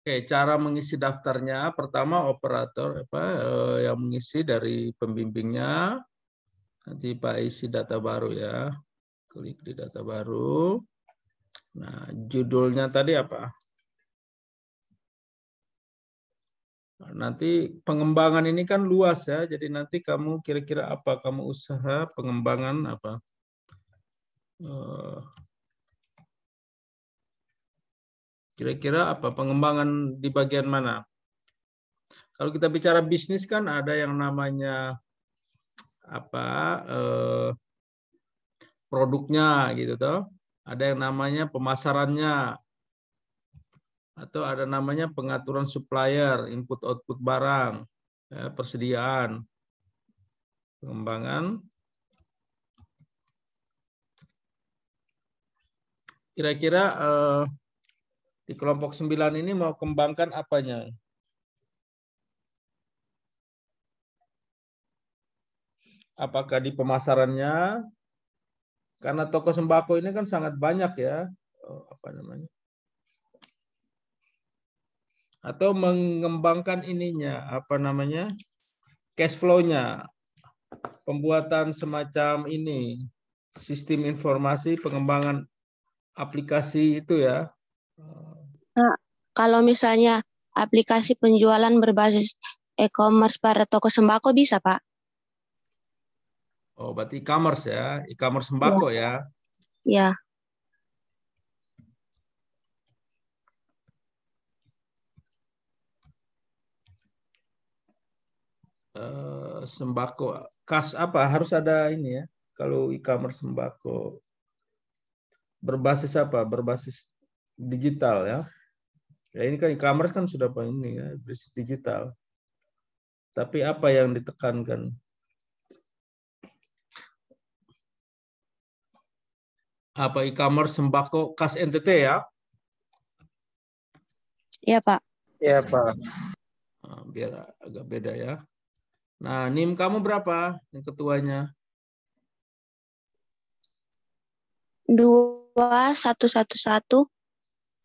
Oke, cara mengisi daftarnya pertama operator yang mengisi dari pembimbingnya. Nanti Pak isi data baru ya. Klik di data baru. Nah, judulnya tadi apa? Nanti pengembangan ini kan luas ya. Jadi nanti kamu kira-kira apa? Kamu usaha pengembangan apa? Kira-kira apa pengembangan di bagian mana? Kalau kita bicara bisnis kan ada yang namanya apa produknya gitu toh. Ada yang namanya pemasarannya atau ada namanya pengaturan supplier, input output barang, ya, persediaan, pengembangan. Kira-kira di kelompok 9 ini mau kembangkan apanya? Apakah di pemasarannya? Karena toko sembako ini kan sangat banyak ya, apa namanya? Atau mengembangkan ininya, apa namanya? Cash flow-nya, pembuatan semacam ini, sistem informasi pengembangan aplikasi itu ya. Nah, kalau misalnya aplikasi penjualan berbasis e-commerce pada toko sembako bisa, Pak? Oh, berarti e-commerce ya, e-commerce Ya. sembako ya. Ya. Sembako, kas apa? Harus ada ini ya. Kalau e-commerce sembako berbasis apa? Berbasis digital ya. Ya ini kan e-commerce kan sudah apa ini ya, berbasis digital. Tapi apa yang ditekankan? Apa e-commerce sembako kas NTT ya? Iya, Pak. Iya, Pak. Nah, biar agak beda ya. Nah, NIM kamu berapa? Yang ketuanya? 2111.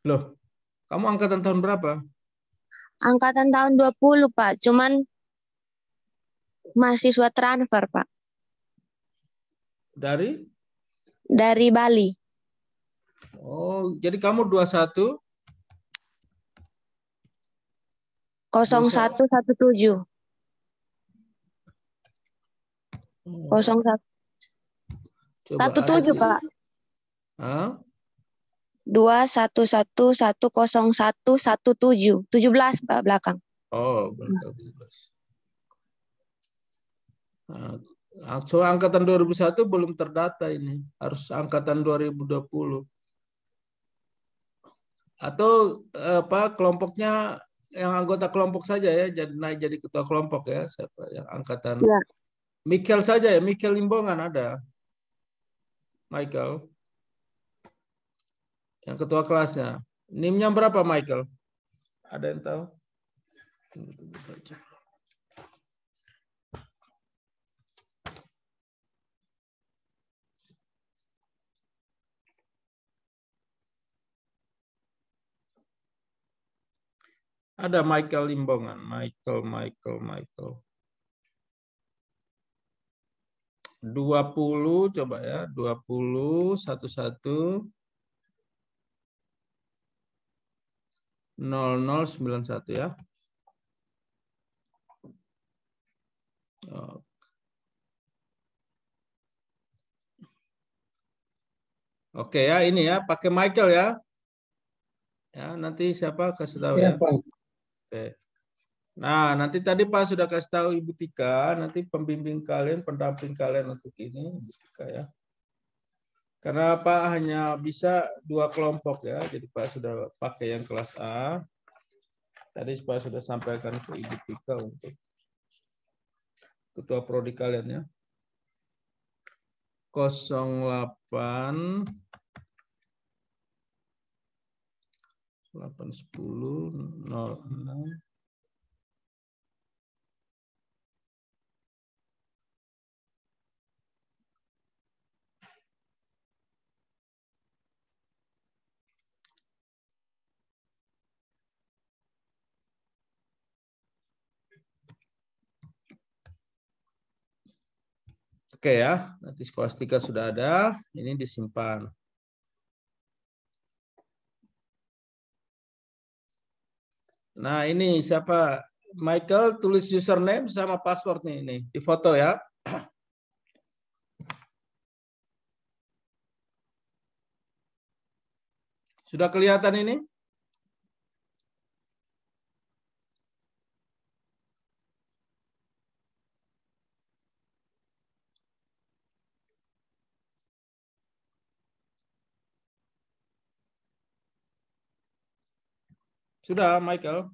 Loh, kamu angkatan tahun berapa? Angkatan tahun 20, Pak. Cuman mahasiswa transfer, Pak. Dari? Dari Bali. Oh, jadi kamu 21? 0117. coba 0117, aja. Pak. Hah? 21110117. 17, Pak, belakang. Oh, berarti 17. Nah, so angkatan 2001 belum terdata ini. Harus angkatan 2020. Atau apa kelompoknya yang anggota kelompok saja ya, jadi naik jadi ketua kelompok ya, siapa yang angkatan Ya. Michael saja ya, Michael Limbongan ada. Michael yang ketua kelasnya. NIM-nya berapa Michael? Ada yang tahu? Tunggu saja. Ada Michael Limbongan, Michael. 20 coba ya, 20 11 0091 ya. Oke ya, ini ya, pakai Michael ya. Ya, nanti siapa kasih tahu ya. Oke. Nah, nanti tadi Pak sudah kasih tahu Ibu Tika, nanti pembimbing kalian, pendamping kalian untuk ini, Ibu Tika ya. Karena Pak hanya bisa 2 kelompok ya, jadi Pak sudah pakai yang kelas A. Tadi Pak sudah sampaikan ke Ibu Tika untuk ketua prodi kalian ya. 08 810 06. Oke ya, nanti Skolastika sudah ada, ini disimpan. Nah ini siapa? Michael tulis username sama password nih, ini di foto ya. Sudah kelihatan ini? Sudah, Michael?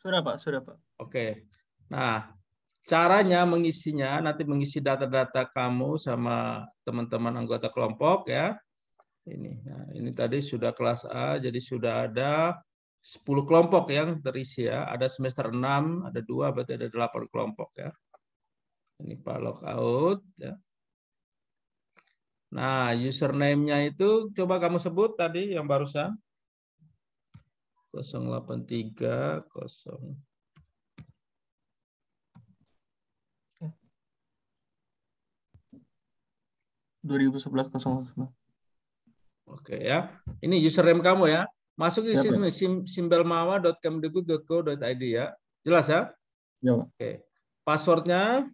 Sudah, Pak. Sudah, Pak. Oke. Nah, caranya mengisinya, nanti mengisi data-data kamu sama teman-teman anggota kelompok ya. Ini tadi sudah kelas A, jadi sudah ada 10 kelompok yang terisi ya. Ada semester 6, ada 2, berarti ada 8 kelompok ya. Ini Pak logout ya. Nah, username-nya itu coba kamu sebut tadi yang barusan. 083 2011. Oke ya. Ini username kamu ya. Masuk di Ya, sini simbelmawa.kemdikbud.go.id ya. Jelas ya? Ya, Pak. Oke. Passwordnya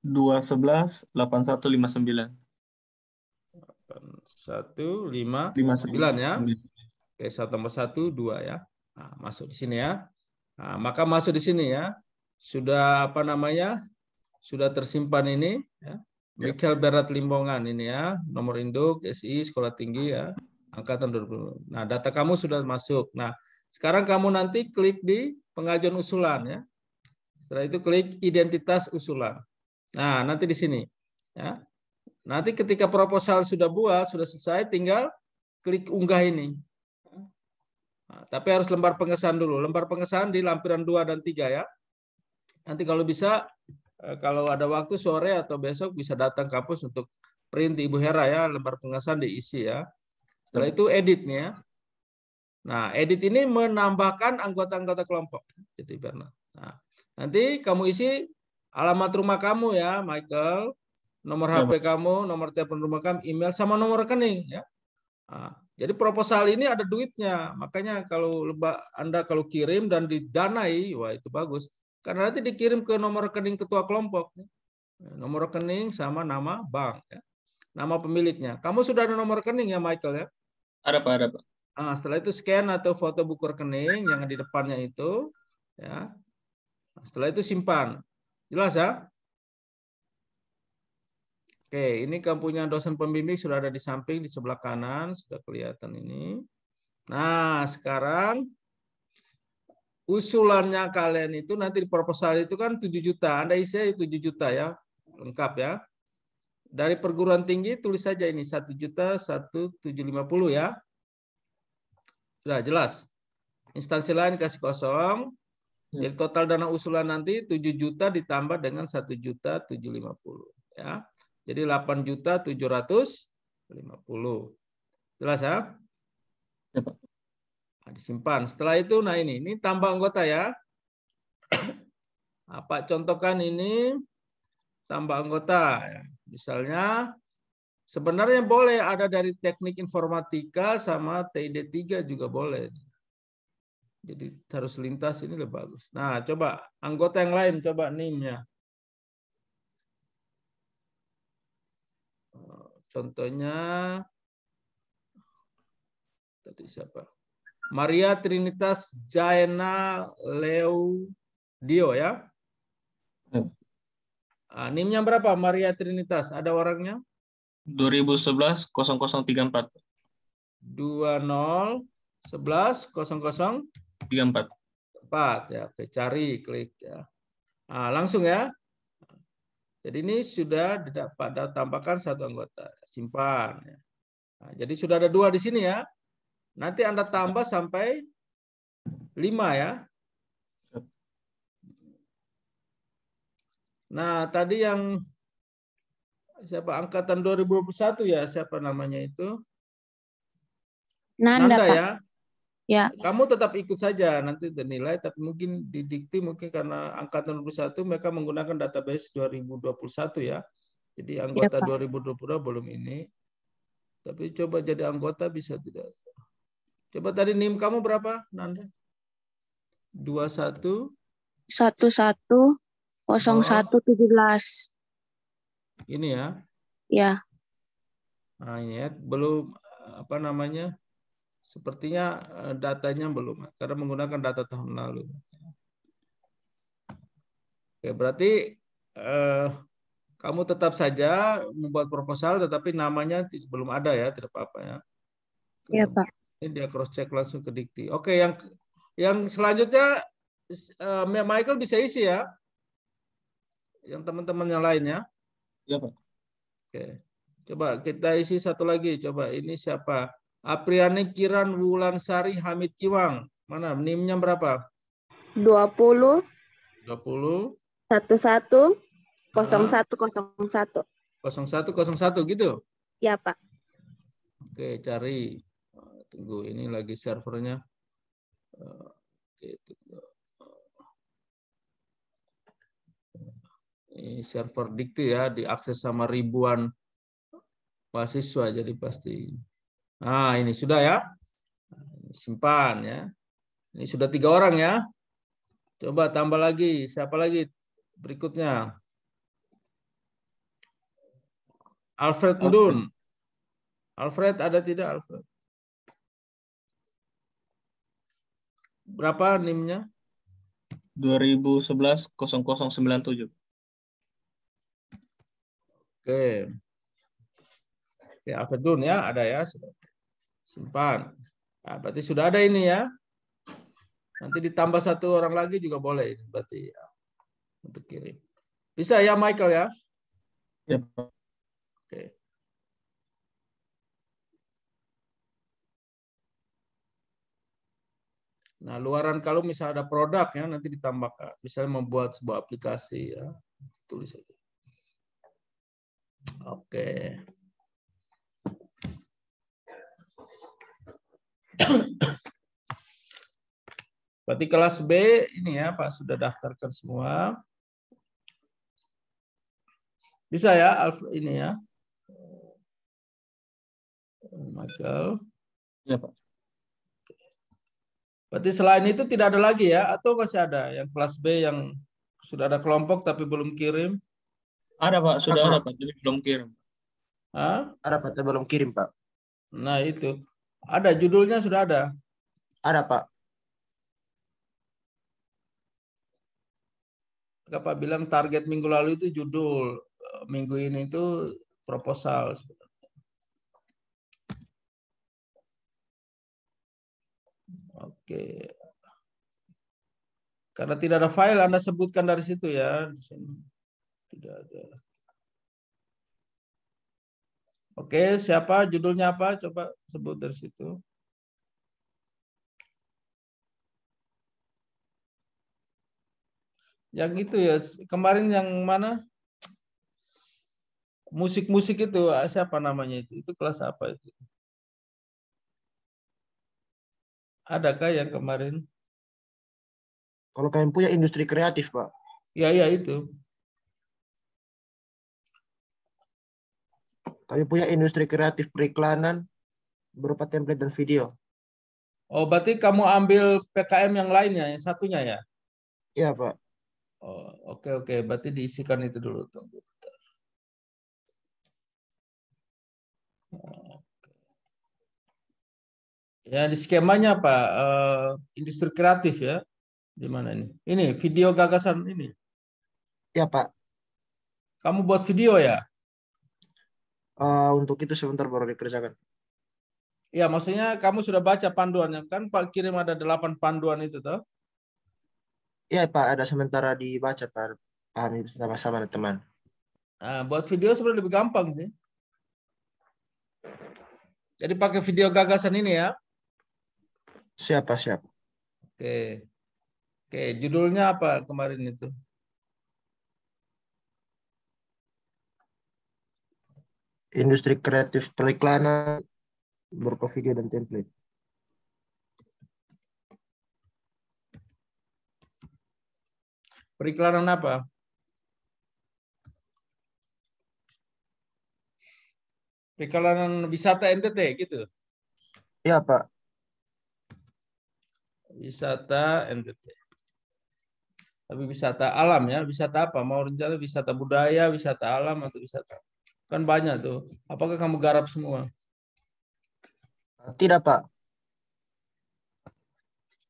2118159. 159 ya. Oke, 1 tambah 1 2 ya. Nah, masuk di sini ya. Nah, maka masuk di sini ya. Sudah apa namanya? Sudah tersimpan ini ya. Michael Berat Limbongan ini ya, nomor induk, SI, sekolah tinggi ya, angkatan 2020. Nah, data kamu sudah masuk. Nah, sekarang kamu nanti klik di pengajuan usulan ya. Setelah itu klik identitas usulan. Nah, nanti di sini ya. Nanti ketika proposal sudah buat, sudah selesai, tinggal klik unggah ini. Nah, tapi harus lembar pengesahan dulu. Lembar pengesahan di lampiran 2 dan 3 ya. Nanti kalau bisa, kalau ada waktu sore atau besok bisa datang kampus untuk print di Ibu Hera ya, lembar pengesahan diisi ya. Setelah itu edit nih ya. Nah, edit ini menambahkan anggota-anggota kelompok. Jadi Bernard. Nah, nanti kamu isi alamat rumah kamu ya, Michael, nomor HP kamu, nomor telepon rumah kamu, email sama nomor rekening ya. Nah, jadi proposal ini ada duitnya, makanya kalau Anda kalau kirim dan didanai, wah itu bagus. Karena nanti dikirim ke nomor rekening ketua kelompok. Nomor rekening sama nama bank. Ya. Nama pemiliknya. Kamu sudah ada nomor rekening ya Michael ya? Ada, Pak. Ada, Pak. Nah, setelah itu scan atau foto buku rekening yang di depannya itu. Ya. Setelah itu simpan. Jelas ya? Oke, ini kamu punya dosen pembimbing sudah ada di samping, di sebelah kanan. Sudah kelihatan ini. Nah, sekarang usulannya kalian itu nanti di proposal itu kan 7 juta. Anda isi 7 juta ya, lengkap ya. Dari perguruan tinggi tulis saja ini 1.1750 ya. Sudah jelas. Instansi lain kasih kosong. Jadi total dana usulan nanti 7 juta ditambah dengan 1.750 ya. Jadi 8.750. Jelas ya? Ya, Pak. Nah, disimpan. Setelah itu, nah ini tambah anggota ya. Nah, Pak contohkan ini tambah anggota. Misalnya, sebenarnya boleh ada dari teknik informatika sama TID 3 juga boleh. Jadi harus lintas ini lebih bagus. Nah, coba anggota yang lain, coba NIM-nya. Contohnya, tadi siapa? Maria Trinitas Jaena Leudio ya. NIM-nya berapa Maria Trinitas? Ada orangnya? 2011 0034. 2011 0034 ya. Oke, cari klik ya. Nah, langsung ya. Jadi ini sudah dapat tambahkan 1 anggota. Simpan ya. Nah, jadi sudah ada 2 di sini ya. Nanti Anda tambah sampai 5 ya. Nah, tadi yang siapa angkatan 2021 ya, siapa namanya itu? Nanda Pak. Ya. Ya. Kamu tetap ikut saja nanti dinilai, tapi mungkin di dikti mungkin karena angkatan 21 mereka menggunakan database 2021 ya. Jadi anggota 2022 belum ini. Tapi coba jadi anggota bisa tidak. Coba tadi NIM kamu berapa, Nanda? 21 110117. Ini ya. Ya. Nah, ini ya, belum apa namanya? Sepertinya datanya belum, karena menggunakan data tahun lalu. Oke, berarti kamu tetap saja membuat proposal, tetapi namanya belum ada ya, tidak apa-apa ya. Iya, Pak. Ini dia cross check langsung ke dikti. Oke, yang selanjutnya Michael bisa isi ya, yang teman-teman yang lainnya. Ya, Pak. Oke, coba kita isi satu lagi. Coba ini siapa? Apriani Kiran Wulansari Hamid Kiwang. Mana? NIM-nya berapa? 20 20 11 0101. 0101 gitu. Ya, Pak. Oke, cari. Tunggu, ini lagi servernya. Oke, tunggu. Ini server dikti ya, diakses sama ribuan mahasiswa, jadi pasti. Nah, ini sudah ya. Simpan ya. Ini sudah 3 orang ya. Coba tambah lagi. Siapa lagi berikutnya? Alfred Mdun. Alfred ada tidak, Alfred? Berapa NIM-nya? 2011 0097. Oke. Oke, Alfred Mdun ya, ada ya. Simpan. Nah, berarti sudah ada ini ya. Nanti ditambah 1 orang lagi juga boleh. Berarti ya. Untuk kirim. Bisa ya, Michael ya? Ya, Pak. Oke. Nah, luaran kalau misalnya ada produk ya, nanti ditambahkan. Misalnya membuat sebuah aplikasi ya. Tulis saja. Oke. Berarti kelas B ini ya, Pak sudah daftarkan semua. Bisa ya, ini ya. Michael. Ya, Pak. Berarti selain itu tidak ada lagi ya, atau masih ada yang kelas B yang sudah ada kelompok tapi belum kirim? Ada, Pak. Sudah ada, Pak. Jadi belum kirim. Hah? Ada, Pak. Tapi belum kirim, Pak. Nah, itu. Ada, judulnya sudah ada? Ada, Pak. Pak bilang target minggu lalu itu judul, minggu ini itu proposal. Oke. Karena tidak ada file, Anda sebutkan dari situ ya. Di sini tidak ada. Oke, siapa? Judulnya apa? Coba sebut dari situ. Yang itu ya, kemarin yang mana? Musik-musik itu, siapa namanya itu? Itu kelas apa itu? Adakah yang kemarin? Kalau kalian punya industri kreatif, Pak. Ya, itu. Kami punya industri kreatif periklanan berupa template dan video. Oh, berarti kamu ambil PKM yang lainnya, yang satunya ya? Iya, Pak. Oh, oke. Berarti diisikan itu dulu. Tunggu. Ya, di skemanya apa? Industri kreatif ya? Di mana ini? Ini video gagasan ini. Iya, Pak. Kamu buat video ya? Untuk itu sebentar baru dikerjakan. Ya, maksudnya kamu sudah baca panduannya kan? Pak kirim ada 8 panduan itu toh? Iya, Pak. Ada sementara dibaca, Pak. Pahami sama-sama teman. Nah, buat video sebenarnya lebih gampang sih. Jadi pakai video gagasan ini ya? Siap. Oke, judulnya apa kemarin itu? Industri kreatif periklanan berupa video dan template. Periklanan apa? Periklanan wisata NTT gitu. Iya, Pak. Wisata NTT. Tapi wisata alam ya, wisata apa? Mau rencana wisata budaya, wisata alam atau wisata? Kan banyak tuh. Apakah kamu garap semua? Tidak, Pak.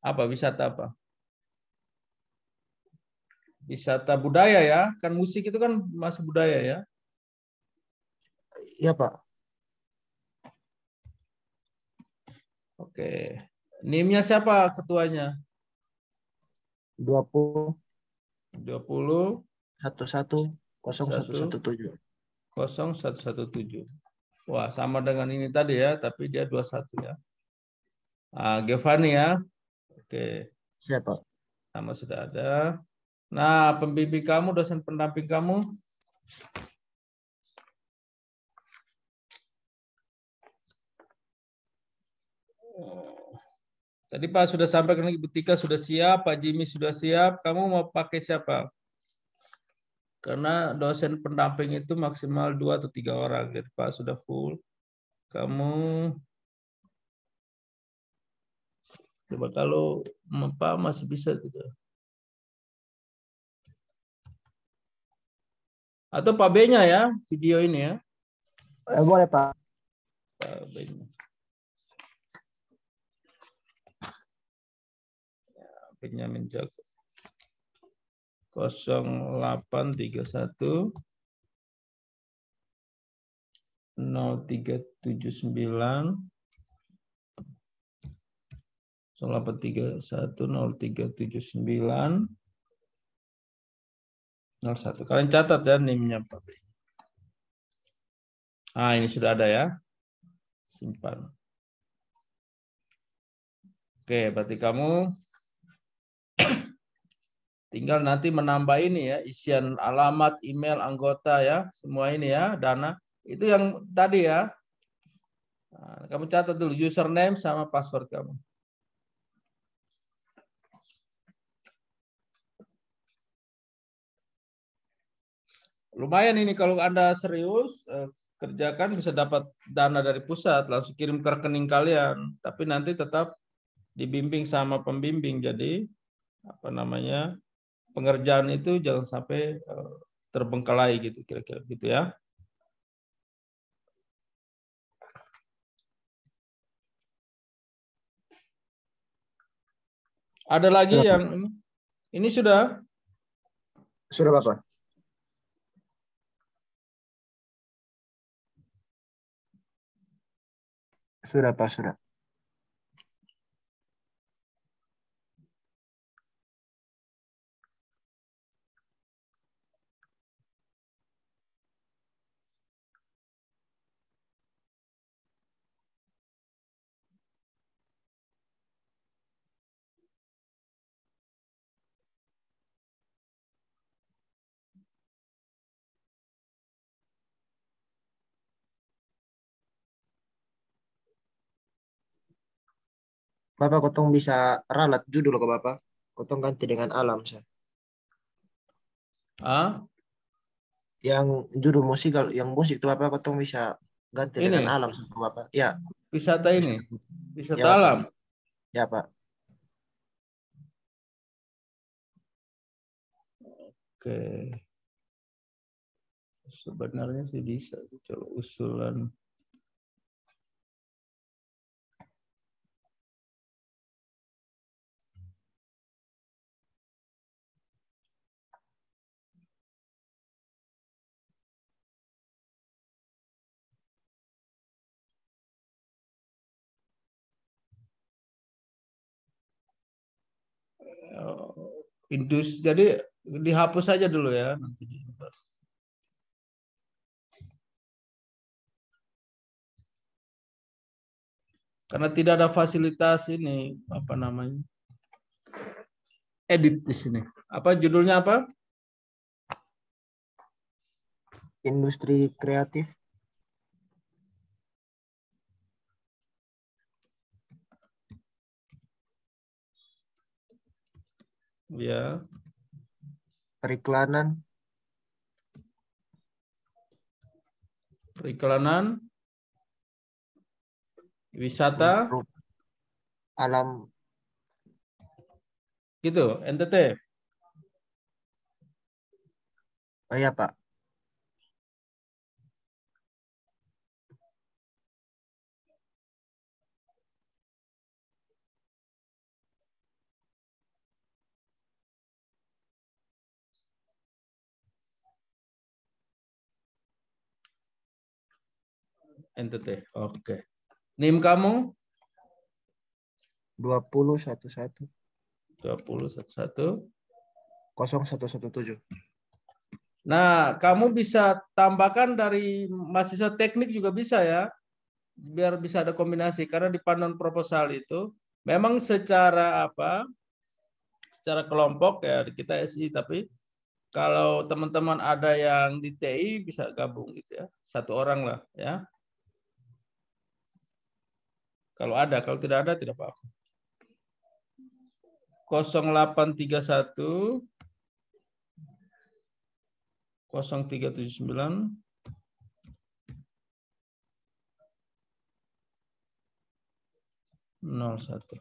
Apa wisata apa? Wisata budaya ya, kan musik itu kan masuk budaya ya. Iya, Pak. Oke. NIM-nya siapa ketuanya? 20 20 11 0117. 0117. Wah, sama dengan ini tadi ya, tapi dia 21 ya. Ah, Giovanni ya. Oke, Siapa? nama sudah ada. Nah, pembimbing kamu, dosen pendamping kamu. Tadi Pak sudah sampaikan, Ibu Tika sudah siap, Pak Jimmy sudah siap. Kamu mau pakai siapa? Karena dosen pendamping itu maksimal 2 atau 3 orang. Jadi Pak sudah full. Kamu coba kalau Pak masih bisa tidak? Atau Pak B-nya ya, video ini ya. Boleh, Pak. Pak B-nya. Benyamin Jago. 0831 0379 0831 0379 01. Kalian catat ya NIM-nya Pak. Ah, ini sudah ada ya. Simpan. Oke, berarti kamu tinggal nanti menambah ini ya, isian alamat, email, anggota ya, semua ini ya, dana. Itu yang tadi ya. Nah, kamu catat dulu username sama password kamu. Lumayan ini kalau Anda serius kerjakan bisa dapat dana dari pusat, langsung kirim ke rekening kalian. Tapi nanti tetap dibimbing sama pembimbing. Jadi apa namanya, pengerjaan itu jangan sampai terbengkalai gitu kira-kira gitu ya. Ada lagi yang ini sudah? Sudah, Bapak. Sudah, Pak, sudah. Bapak kotong bisa ralat judul ke Bapak. Kotong ganti dengan alam saya. Ah? Yang judul musikal, yang musik itu Bapak kotong bisa ganti Ini dengan alam sama Bapak. Ya. wisata ini, wisata Ya, Bapak. alam. Ya, Pak. Oke. Sebenarnya sih bisa sih kalau usulan. Industri, jadi dihapus saja dulu ya nanti. Karena tidak ada fasilitas ini apa namanya, edit di sini. Apa judulnya apa? Industri kreatif. Ya. periklanan, wisata, alam, gitu, NTT. oh iya Pak. NTT, oke. NIM kamu? 2011 2011. 0117. Nah, kamu bisa tambahkan dari mahasiswa teknik juga bisa ya, biar bisa ada kombinasi. Karena di panduan proposal itu memang secara secara kelompok ya kita SI, tapi kalau teman-teman ada yang di TI bisa gabung gitu ya, satu orang lah ya. Kalau ada, kalau tidak ada tidak apa-apa. 0831 0379 01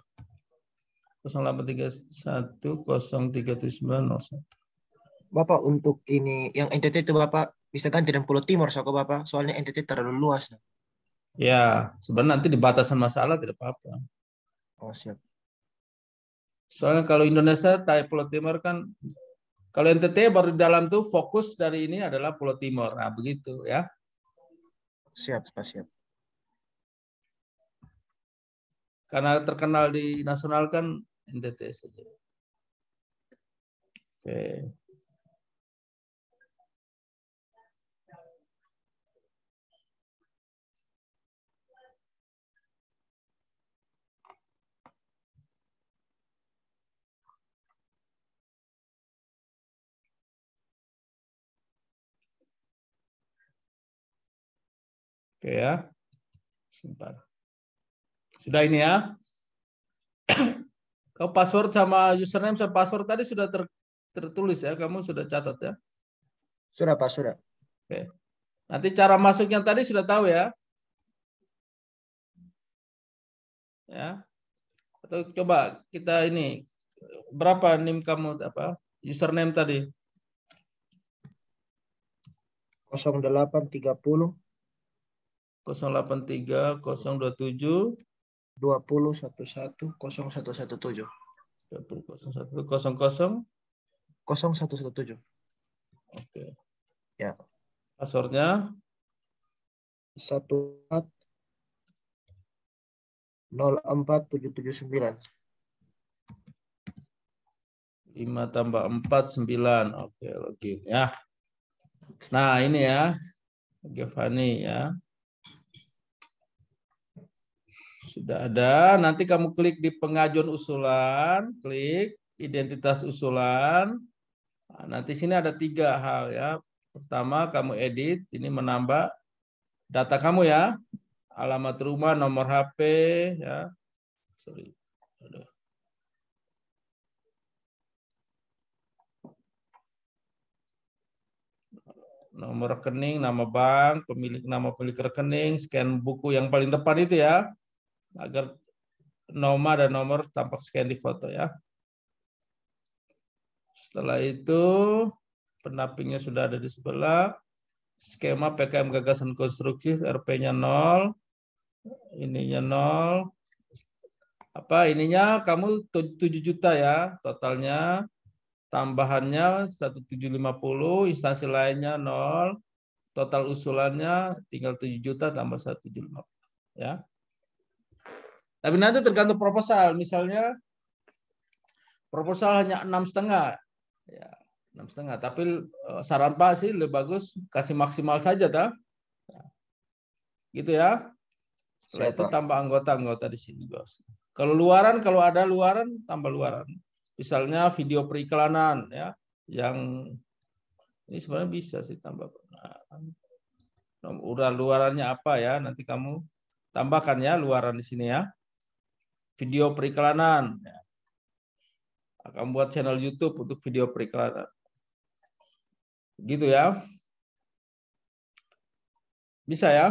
0831 0379 01. Bapak untuk ini yang NTT itu Bapak bisa ganti dengan Pulau Timur so Bapak, soalnya NTT terlalu luas. Ya, sebenarnya nanti di batasan masalah tidak apa-apa. Oh siap. Soalnya kalau Indonesia, Pulau Timur kan, kalau NTT baru di dalam tuh fokus dari ini adalah Pulau Timur. Nah, begitu ya. Siap, Pak, siap. Karena terkenal di nasional kan NTT saja. Oke. Oke ya. Sebentar. Sudah ini ya. Kau password sama username sama password tadi sudah tertulis ya. Kamu sudah catat ya? Sudah Pak, sudah. Oke. Nanti cara masuknya tadi sudah tahu ya? Ya. Atau coba kita ini berapa NIM kamu username tadi? 0830 083 027 20 11 0117 0117. Oke. Ya. Passwordnya 1404779. 5 tambah 4 9. Oke, login ya. Nah, ini ya. Giovanni ya. Sudah ada, nanti kamu klik di pengajuan usulan, klik identitas usulan. Nah, nanti sini ada 3 hal ya. Pertama, kamu edit, ini menambah data kamu ya. Alamat rumah, nomor HP ya. Sorry. Aduh. Nomor rekening, nama bank, nama pemilik rekening, scan buku yang paling depan itu ya. Agar nama dan nomor tampak scan di foto ya. Setelah itu pendampingnya sudah ada di sebelah. Skema PKM gagasan konstruksi RP-nya 0. Ininya 0. Ininya kamu 7 juta ya totalnya. Tambahannya 1750, instansi lainnya 0. Total usulannya tinggal 7 juta tambah 1750 ya. Tapi nanti tergantung proposal. Misalnya proposal hanya 6,5 ya, 6,5. Tapi saran Pak sih lebih bagus kasih maksimal saja ta. Gitu ya. Setelah itu tambah anggota-anggota di sini, Bos. Kalau ada luaran tambah luaran. Misalnya video periklanan ya, yang ini sebenarnya bisa sih tambah. Udah luarannya apa ya? Nanti kamu tambahkan ya luaran di sini ya. Video periklanan. Akan buat channel YouTube untuk video periklanan. Gitu ya. Bisa ya?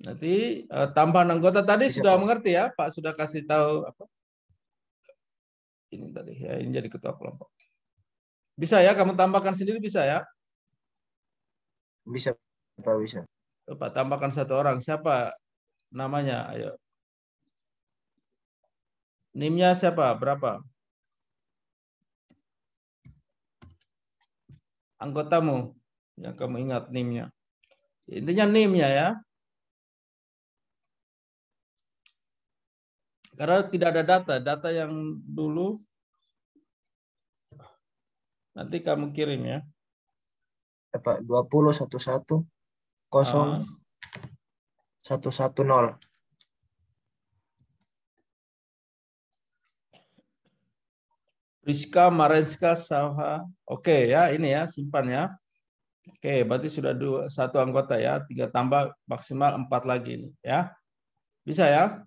Nanti tambahan anggota tadi Bisa, sudah Pak. mengerti ya, Pak sudah kasih tahu apa? Ini tadi ya, ini jadi ketua kelompok. Bisa ya, kamu tambahkan sendiri bisa ya? Bisa, Pak, bisa. Pak tambahkan satu orang. Siapa namanya? Ayo. NIM-nya siapa? Berapa? Anggotamu yang kamu ingat NIM-nya. Intinya NIM-nya ya. Karena tidak ada data yang dulu nanti kamu kirim ya. Pak, 2011 0 110. Rizka, Marenska, Saha. Oke ya, ini ya, simpan ya. Oke, berarti sudah satu anggota ya, 3 tambah maksimal 4 lagi ini ya. Bisa ya?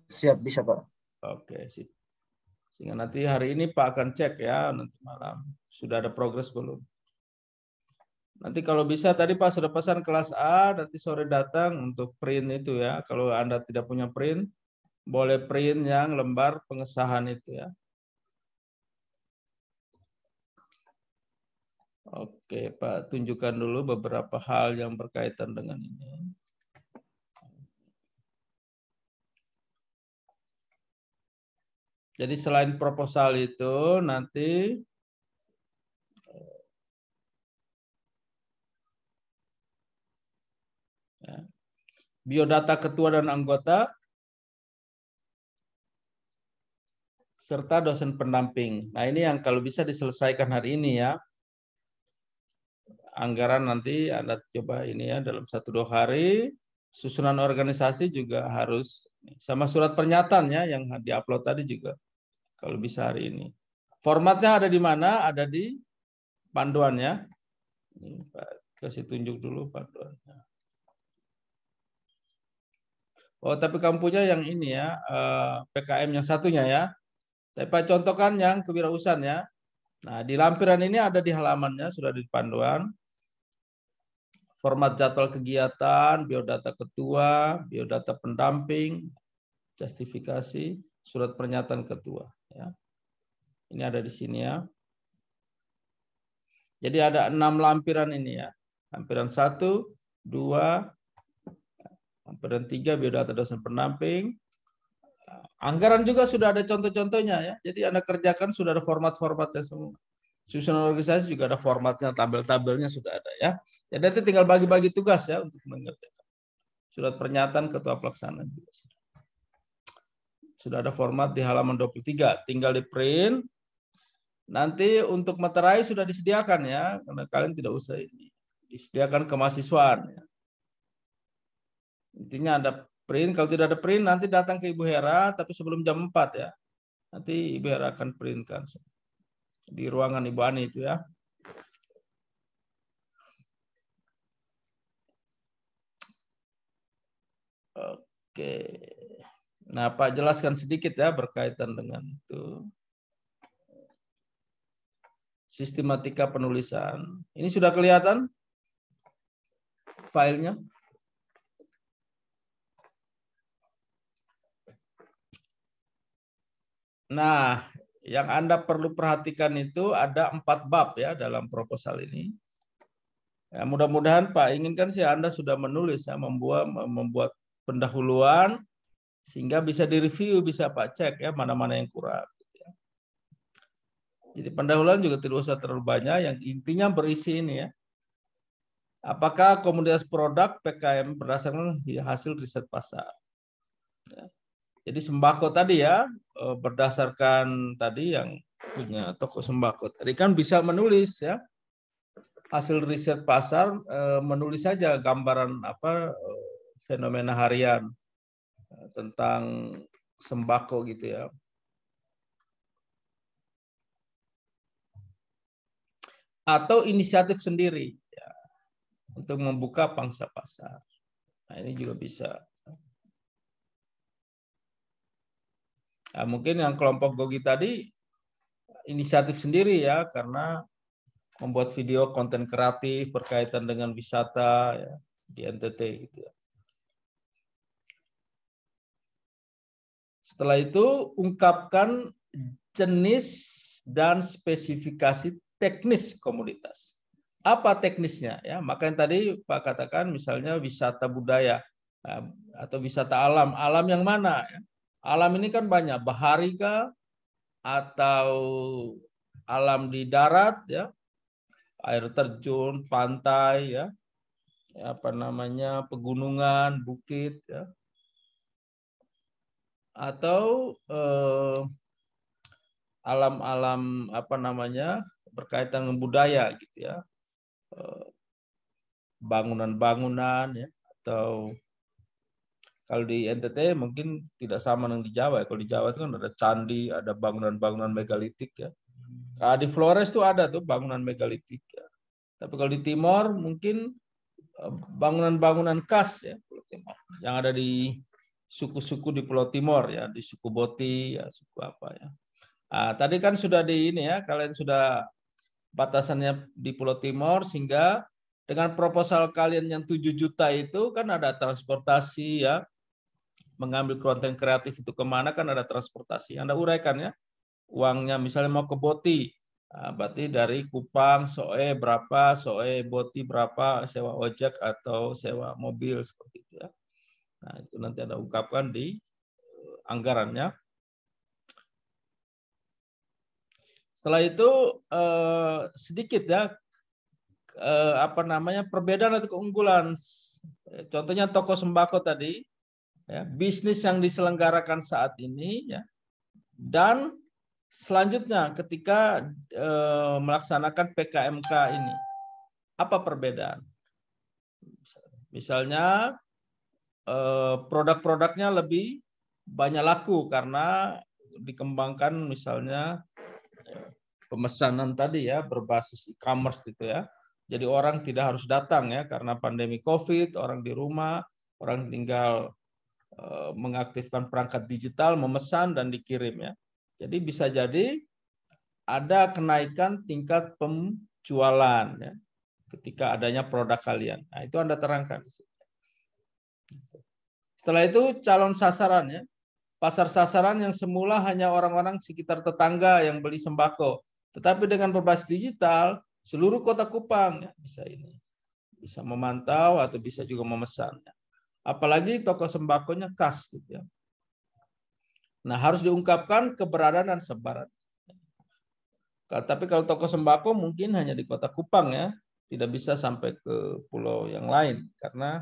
Siap, bisa, Pak. Oke, sip. Sehingga nanti hari ini Pak akan cek ya, nanti malam sudah ada progres belum. Nanti kalau bisa tadi Pak sudah pesan kelas A, nanti sore datang untuk print itu ya. Kalau Anda tidak punya print, boleh print yang lembar pengesahan itu ya. Oke, Pak, tunjukkan dulu beberapa hal yang berkaitan dengan ini. Jadi selain proposal itu nanti ya, biodata ketua dan anggota serta dosen pendamping. Nah, ini yang kalau bisa diselesaikan hari ini ya. Anggaran nanti Anda coba ini ya dalam 1-2 hari. Susunan organisasi juga harus sama surat pernyataan ya yang diupload tadi juga kalau bisa hari ini. Formatnya ada di mana? Ada di panduan ya. Ini Pak kasih tunjuk dulu panduannya. Oh, tapi kamu punya yang ini ya, PKM yang satunya ya. Tapi Pak contohkan yang kewirausahaan ya. Nah, di lampiran ini ada di halamannya, sudah di panduan. Format jadwal kegiatan, biodata ketua, biodata pendamping, justifikasi, surat pernyataan ketua. Ya. Ini ada di sini ya. Jadi ada 6 lampiran ini ya. Lampiran 1, 2, lampiran 3, biodata dosen pendamping. Anggaran juga sudah ada contoh-contohnya ya. Jadi Anda kerjakan sudah ada format-formatnya semua. Susunan organisasi juga ada formatnya, tabel-tabelnya sudah ada ya. Jadi nanti tinggal bagi-bagi tugas ya untuk mengerjakan. Surat pernyataan ketua pelaksana juga sudah ada format di halaman 23, tinggal di print. Nanti untuk materai sudah disediakan ya, karena kalian tidak usah ini. Disediakan kemahasiswaan ya. Intinya ada print, kalau tidak ada print nanti datang ke Ibu Hera, tapi sebelum jam 4 ya. Nanti Ibu Hera akan printkan di ruangan Ibu Ani itu ya. Oke. Nah, Pak jelaskan sedikit ya berkaitan dengan itu. Sistematika penulisan. Ini sudah kelihatan filenya? Nah, yang Anda perlu perhatikan itu ada 4 bab ya dalam proposal ini. Ya, mudah-mudahan Pak inginkan sih Anda sudah menulis ya, membuat pendahuluan sehingga bisa direview, bisa Pak cek ya mana-mana yang kurang. Jadi pendahuluan juga tidak usah terlalu banyak, yang intinya berisi ini ya. Apakah komoditas produk PKM berdasarkan hasil riset pasar. Ya. Jadi sembako tadi ya, berdasarkan tadi yang punya toko sembako tadi kan bisa menulis ya hasil riset pasar, menulis saja gambaran apa fenomena harian tentang sembako gitu ya. Atau inisiatif sendiri ya, untuk membuka pangsa pasar. Nah, ini juga bisa. Nah, mungkin yang kelompok Gogi tadi inisiatif sendiri ya, karena membuat video konten kreatif berkaitan dengan wisata ya, di NTT gitu ya. Setelah itu ungkapkan jenis dan spesifikasi teknis komoditas. Apa teknisnya ya? Maka yang tadi Pak katakan misalnya wisata budaya atau wisata alam. Alam yang mana ya? Alam ini kan banyak, bahari kah atau alam di darat ya, air terjun, pantai ya, apa namanya, pegunungan, bukit ya, atau alam-alam apa namanya berkaitan dengan budaya gitu ya, bangunan-bangunan ya, atau kalau di NTT mungkin tidak sama dengan di Jawa. Kalau di Jawa itu kan ada candi, ada bangunan-bangunan megalitik ya. Nah, di Flores itu ada tuh bangunan megalitik ya. Tapi kalau di Timor mungkin bangunan-bangunan khas ya, yang ada di suku-suku di Pulau Timor ya, di suku Boti ya, suku apa ya. Nah, tadi kan sudah di ini ya, kalian sudah batasannya di Pulau Timor, sehingga dengan proposal kalian yang 7 juta itu kan ada transportasi ya, mengambil konten kreatif itu kemana kan ada transportasi. Anda uraikan ya, uangnya misalnya mau ke Boti, berarti dari Kupang, Soe berapa, Soe Boti berapa, sewa ojek atau sewa mobil seperti itu ya. Nah itu nanti Anda ungkapkan di anggarannya. Setelah itu sedikit ya, apa namanya, perbedaan atau keunggulan. Contohnya toko sembako tadi. Ya, bisnis yang diselenggarakan saat ini ya, dan selanjutnya ketika melaksanakan PKMK ini, apa perbedaan? Misalnya produk-produknya lebih banyak laku karena dikembangkan misalnya pemesanan tadi ya berbasis e-commerce gitu ya. Jadi orang tidak harus datang ya karena pandemi COVID, orang di rumah, orang tinggal mengaktifkan perangkat digital, memesan dan dikirim ya. Jadi bisa jadi ada kenaikan tingkat penjualan ya, ketika adanya produk kalian. Nah, itu Anda terangkan. Setelah itu calon sasaran ya. Pasar sasaran yang semula hanya orang-orang sekitar tetangga yang beli sembako. Tetapi dengan berbasis digital, seluruh kota Kupang ya, bisa ini. Bisa memantau atau bisa juga memesan. Ya. Apalagi toko sembakonya khas gitu ya. Nah, harus diungkapkan keberadaan dan sebaran. Tapi kalau toko sembako mungkin hanya di Kota Kupang ya, tidak bisa sampai ke pulau yang lain karena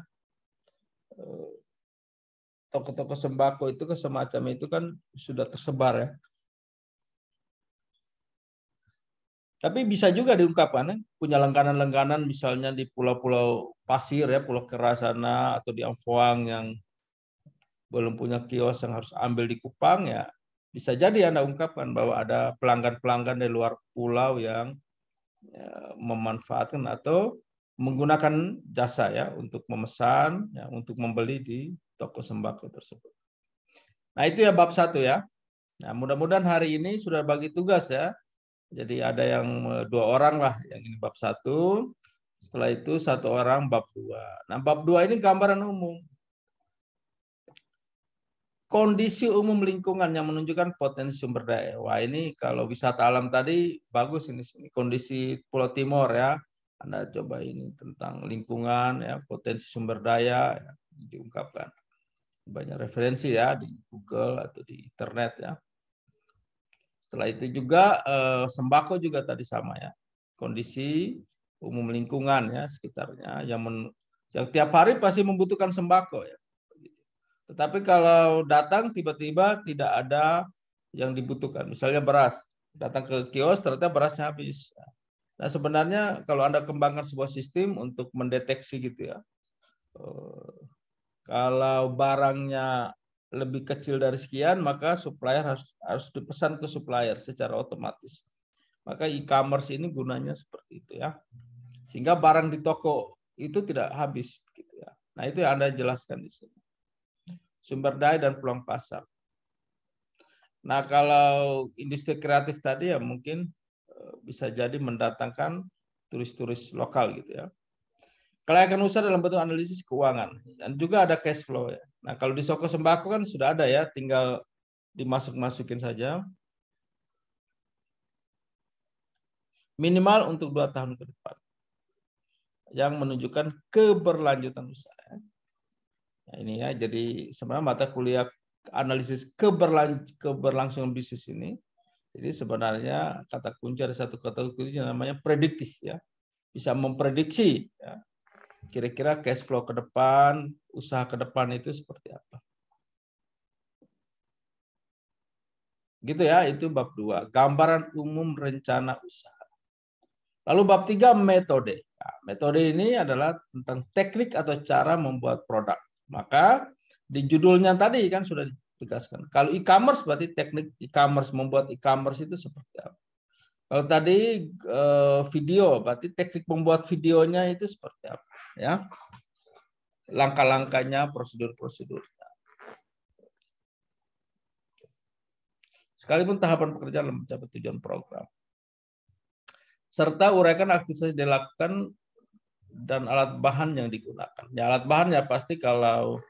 toko-toko sembako itu semacam itu kan sudah tersebar ya. Tapi bisa juga diungkapkan ya, punya langganan-langganan misalnya di pulau-pulau pasir ya, Pulau Keras sana atau di Amfoang yang belum punya kios yang harus ambil di Kupang ya, bisa jadi Anda ungkapkan bahwa ada pelanggan-pelanggan dari luar pulau yang ya, memanfaatkan atau menggunakan jasa ya untuk memesan, ya, untuk membeli di toko sembako tersebut. Nah itu ya bab 1 ya. Nah mudah-mudahan hari ini sudah bagi tugas ya. Jadi ada yang 2 orang lah yang ini bab 1. Setelah itu 1 orang bab 2. Nah bab 2 ini gambaran umum. Kondisi umum lingkungan yang menunjukkan potensi sumber daya. Wah ini kalau wisata alam tadi bagus ini kondisi Pulau Timor ya. Anda coba ini tentang lingkungan ya, potensi sumber daya ya, diungkapkan. Banyak referensi ya di Google atau di internet ya. Setelah itu juga sembako juga tadi sama ya. Kondisi umum lingkungan ya sekitarnya yang tiap hari pasti membutuhkan sembako ya. Tetapi kalau datang tiba-tiba tidak ada yang dibutuhkan, misalnya beras, datang ke kios ternyata berasnya habis. Nah sebenarnya kalau Anda kembangkan sebuah sistem untuk mendeteksi gitu ya, kalau barangnya lebih kecil dari sekian maka supplier harus dipesan ke supplier secara otomatis. Maka e-commerce ini gunanya seperti itu ya, sehingga barang di toko itu tidak habis gitu ya. Nah itu yang Anda jelaskan di sini. Sumber daya dan peluang pasar. Nah, kalau industri kreatif tadi ya mungkin bisa jadi mendatangkan turis-turis lokal gitu ya. Kelayakan usaha dalam bentuk analisis keuangan dan juga ada cash flow ya. Nah, kalau di Soko Sembako kan sudah ada ya, tinggal dimasuk-masukin saja. Minimal untuk 2 tahun ke depan. Yang menunjukkan keberlanjutan usaha. Nah, ini ya, jadi sebenarnya mata kuliah analisis keberlangsungan bisnis ini. Jadi sebenarnya kata kunci ada satu kata kunci yang namanya prediktif ya. Bisa memprediksi ya. Kira-kira cash flow ke depan, usaha ke depan itu seperti apa. Gitu ya, itu bab 2, gambaran umum rencana usaha. Lalu bab 3, metode. Nah, metode ini adalah tentang teknik atau cara membuat produk. Maka di judulnya tadi kan sudah ditegaskan. Kalau e-commerce berarti teknik e-commerce, membuat e-commerce itu seperti apa. Kalau tadi video, berarti teknik membuat videonya itu seperti apa. Ya, langkah-langkahnya, prosedur-prosedurnya. Sekalipun tahapan pekerjaan dalam mencapai tujuan program. Serta uraikan aktivitas dilakukan dan alat bahan yang digunakan. Ya, alat bahan ya pasti kalau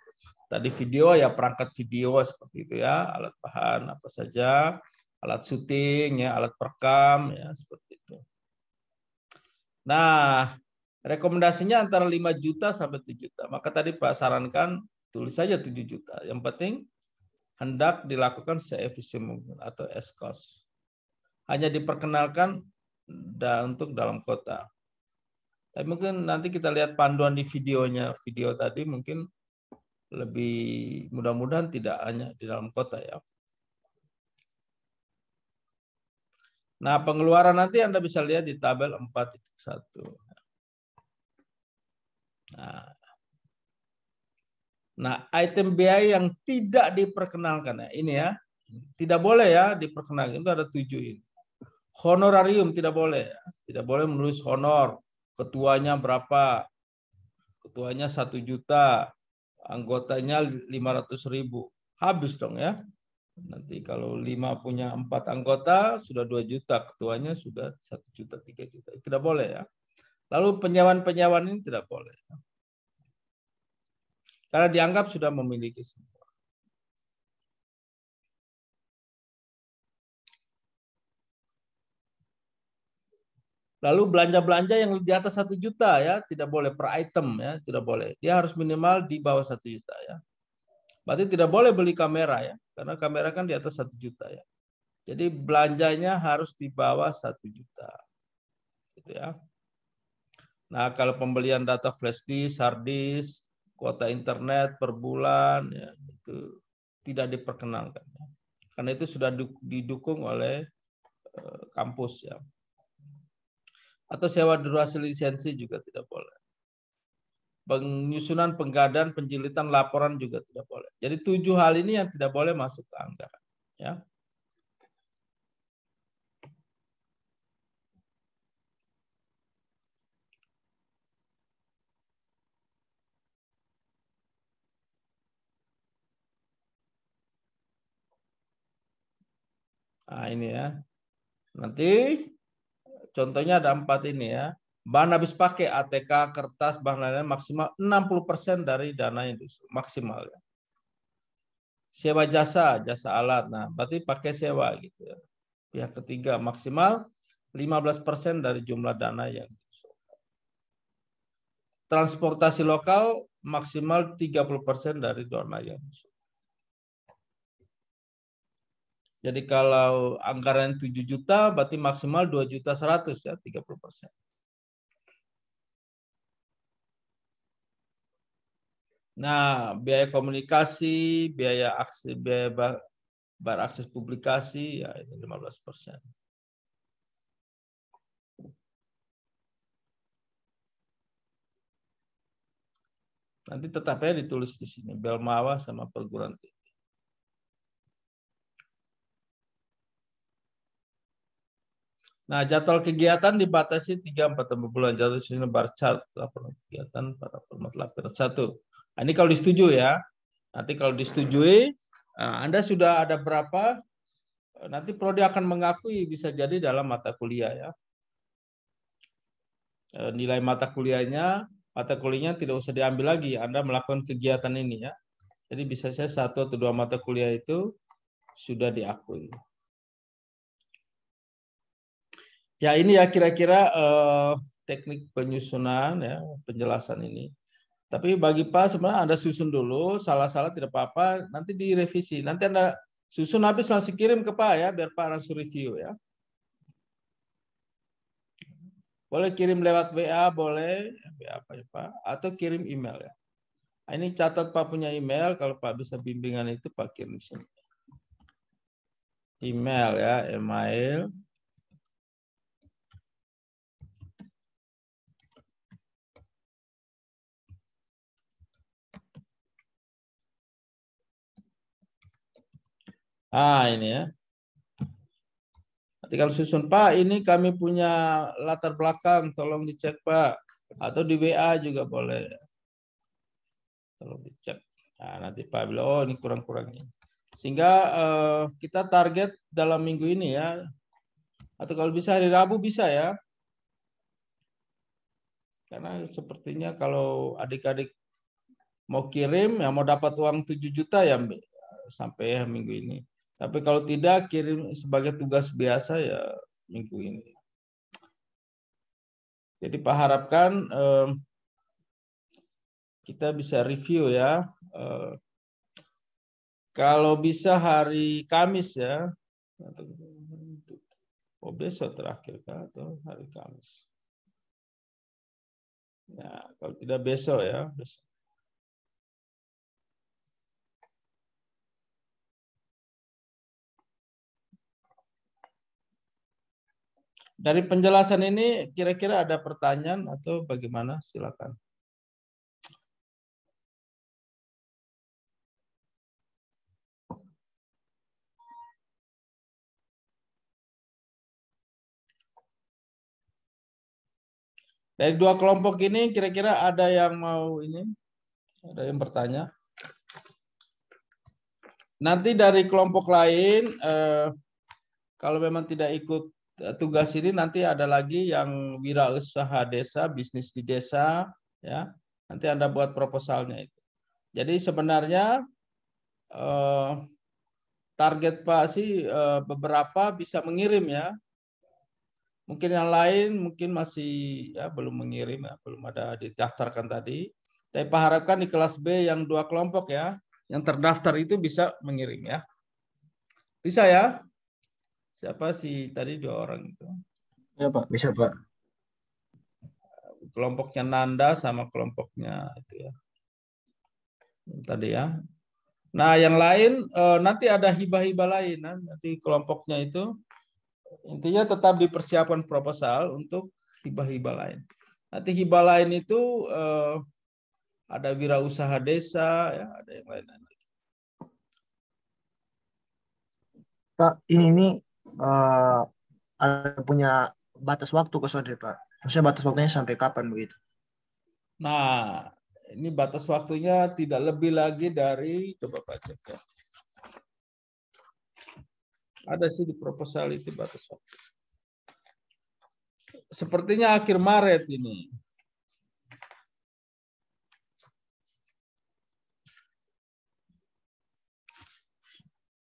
tadi video ya perangkat video seperti itu ya, alat bahan apa saja, alat syuting ya, alat perekam ya seperti itu. Nah, rekomendasinya antara 5 juta sampai 7 juta. Maka tadi Pak sarankan tulis saja 7 juta. Yang penting hendak dilakukan seefisien mungkin atau as cost. Hanya diperkenalkan untuk dalam kota. Tapi mungkin nanti kita lihat panduan di videonya. Video tadi mungkin lebih mudah-mudahan tidak hanya di dalam kota ya. Nah, pengeluaran nanti Anda bisa lihat di tabel 4.1. Nah, item biaya yang tidak diperkenalkan ya, ini ya, tidak boleh ya diperkenalkan, itu ada 7 ini. Honorarium tidak boleh, tidak boleh menulis honor, ketuanya berapa, ketuanya 1 juta, anggotanya 500.000, habis dong ya. Nanti kalau 5 punya 4 anggota sudah 2 juta, ketuanya sudah 1 juta, 3 juta, tidak boleh ya. Lalu penyewaan-penyewaan ini tidak boleh. Karena dianggap sudah memiliki semua. Lalu belanja-belanja yang di atas 1 juta ya, tidak boleh per item ya, tidak boleh. Dia harus minimal di bawah 1 juta ya. Berarti tidak boleh beli kamera ya, karena kamera kan di atas 1 juta ya. Jadi belanjanya harus di bawah 1 juta. Gitu ya. Nah, kalau pembelian data flash disk, hard disk, kuota internet per bulan ya, itu tidak diperkenalkan ya. Karena itu sudah didukung oleh kampus ya. Atau sewa durasi lisensi juga tidak boleh. Penyusunan penggadaan, penjilitan laporan juga tidak boleh. Jadi 7 hal ini yang tidak boleh masuk ke anggaran ya. Nah, ini ya. Nanti contohnya ada 4 ini ya. Bahan habis pakai ATK, kertas, bahan lain-lain maksimal 60% dari dana yang maksimal ya. Sewa jasa, jasa alat. Nah, berarti pakai sewa gitu ya. Pihak ketiga maksimal 15% dari jumlah dana yang diusulkan. Transportasi lokal maksimal 30% dari dana yang diusulkan. Jadi kalau anggaran 7 juta, berarti maksimal 2.100.000 ya, 30%. Nah, biaya komunikasi, biaya akses, biaya berakses publikasi, ya ini 15%. Nanti tetapnya ditulis di sini, Belmawa sama perguruan tinggi. Nah, jadwal kegiatan dibatasi 3-4 bulan. Jadwal sini bar chart laporan kegiatan pada format laporan 1. Nah, ini kalau disetujui ya. Nanti kalau disetujui, Anda sudah ada berapa, nanti prodi akan mengakui bisa jadi dalam mata kuliah ya. nilai mata kuliahnya tidak usah diambil lagi. Anda melakukan kegiatan ini ya. Jadi bisa saya 1 atau 2 mata kuliah itu sudah diakui. Ya ini ya kira-kira teknik penyusunan ya, penjelasan ini. Tapi bagi Pak sebenarnya Anda susun dulu, salah-salah tidak apa-apa, nanti direvisi. Nanti Anda susun habis langsung kirim ke Pak ya, biar Pak langsung review ya. Boleh kirim lewat WA, boleh WA apa ya Pak, atau kirim email ya. Nah, ini catat Pak punya email, kalau Pak bisa bimbingan itu Pak kirim sini. Email ya, email. Ini ya. Nanti kalau susun Pak, ini kami punya latar belakang, tolong dicek Pak. Atau di WA juga boleh. Tolong dicek. Nah, nanti Pak bilang, oh ini kurang-kurangnya. Sehingga kita target dalam minggu ini ya. Atau kalau bisa hari Rabu bisa ya. Karena sepertinya kalau adik-adik mau kirim, ya mau dapat uang 7 juta ya sampai ya minggu ini. Tapi kalau tidak, kirim sebagai tugas biasa ya minggu ini. Jadi Pak harapkan kita bisa review ya. Kalau bisa hari Kamis ya. Oh besok terakhir kan atau hari Kamis. Ya, kalau tidak besok ya. Besok. Dari penjelasan ini kira-kira ada pertanyaan atau bagaimana? Silakan. Dari 2 kelompok ini kira-kira ada yang mau ini? Ada yang bertanya? Nanti dari kelompok lain kalau memang tidak ikut tugas ini nanti ada lagi yang wirausaha desa, bisnis di desa ya. Nanti Anda buat proposalnya itu. Jadi sebenarnya target Pak sih beberapa bisa mengirim ya. Mungkin yang lain mungkin masih ya belum mengirim ya, belum ada didaftarkan tadi. Tapi Pak harapkan di kelas B yang 2 kelompok ya, yang terdaftar itu bisa mengirim ya. Bisa ya? Siapa sih tadi 2 orang itu? Ya Pak. Bisa Pak. Kelompoknya Nanda sama kelompoknya itu ya. Tadi ya. Nah, yang lain nanti ada hibah-hibah lain. Nanti kelompoknya itu intinya tetap dipersiapkan proposal untuk hibah-hibah lain. Nanti hibah lain itu ada wirausaha desa, ya, ada yang lain. Pak, ini ada punya batas waktu ke Sode, Pak. Maksudnya batas waktunya sampai kapan begitu? Nah, ini batas waktunya tidak lebih lagi dari, coba Pak cek ya. Ada sih di proposal itu batas waktu. Sepertinya akhir Maret ini.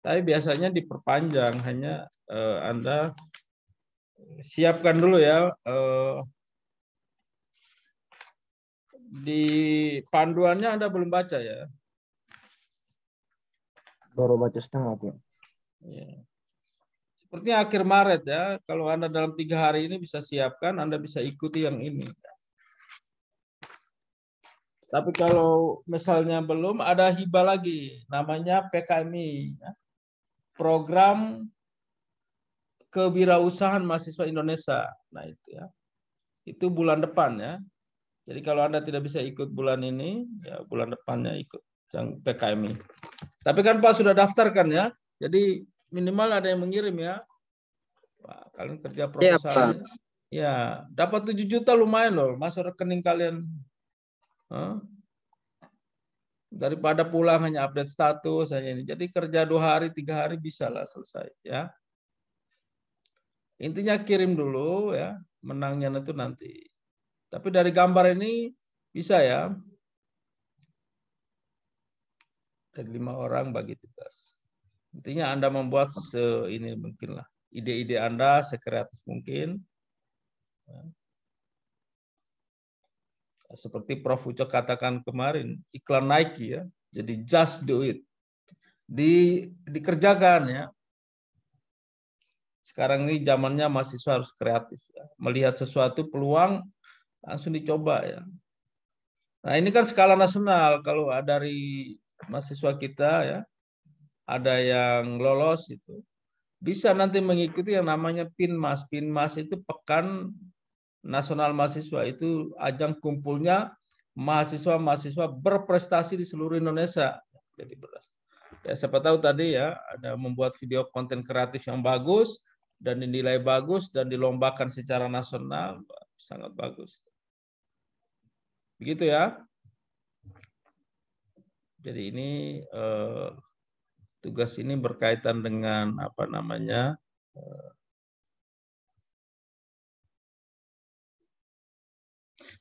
Tapi biasanya diperpanjang, hanya Anda siapkan dulu ya. Di panduannya Anda belum baca ya? Baru baca setengah, Pak. Ya. Sepertinya akhir Maret ya. Kalau Anda dalam 3 hari ini bisa siapkan, Anda bisa ikuti yang ini. Tapi kalau misalnya belum, ada hibah lagi. Namanya PKMI. Ya. Program Kewirausahaan Mahasiswa Indonesia. Nah itu ya. Itu bulan depan ya. Jadi kalau Anda tidak bisa ikut bulan ini, ya bulan depannya ikut yang PKMI. Tapi kan Pak sudah daftarkan ya. Jadi minimal ada yang mengirim ya. Pak, kalian kerja proposalnya. Ya, dapat 7 juta lumayan loh. Masuk rekening kalian. Daripada pulang hanya update status hanya ini. Jadi kerja 2 hari, 3 hari bisa lah selesai ya. Intinya kirim dulu ya. Menangnya itu nanti. Tapi dari gambar ini bisa ya. Dari 5 orang bagi tugas. Intinya Anda membuat ini mungkin lah. Ide-ide Anda sekreatif mungkin. Seperti Prof. Ucok katakan kemarin, iklan Nike ya. Jadi just do it. Dikerjakan ya. Sekarang ini zamannya mahasiswa harus kreatif ya. Melihat sesuatu peluang langsung dicoba ya. Nah, ini kan skala nasional. Kalau dari mahasiswa kita ya, ada yang lolos itu bisa nanti mengikuti yang namanya PINMAS. PINMAS itu Pekan Nasional Mahasiswa, itu ajang kumpulnya mahasiswa-mahasiswa berprestasi di seluruh Indonesia. Jadi ya, siapa tahu tadi ya ada membuat video konten kreatif yang bagus dan dinilai bagus dan dilombakan secara nasional, sangat bagus. Begitu ya. Jadi ini tugas ini berkaitan dengan apa namanya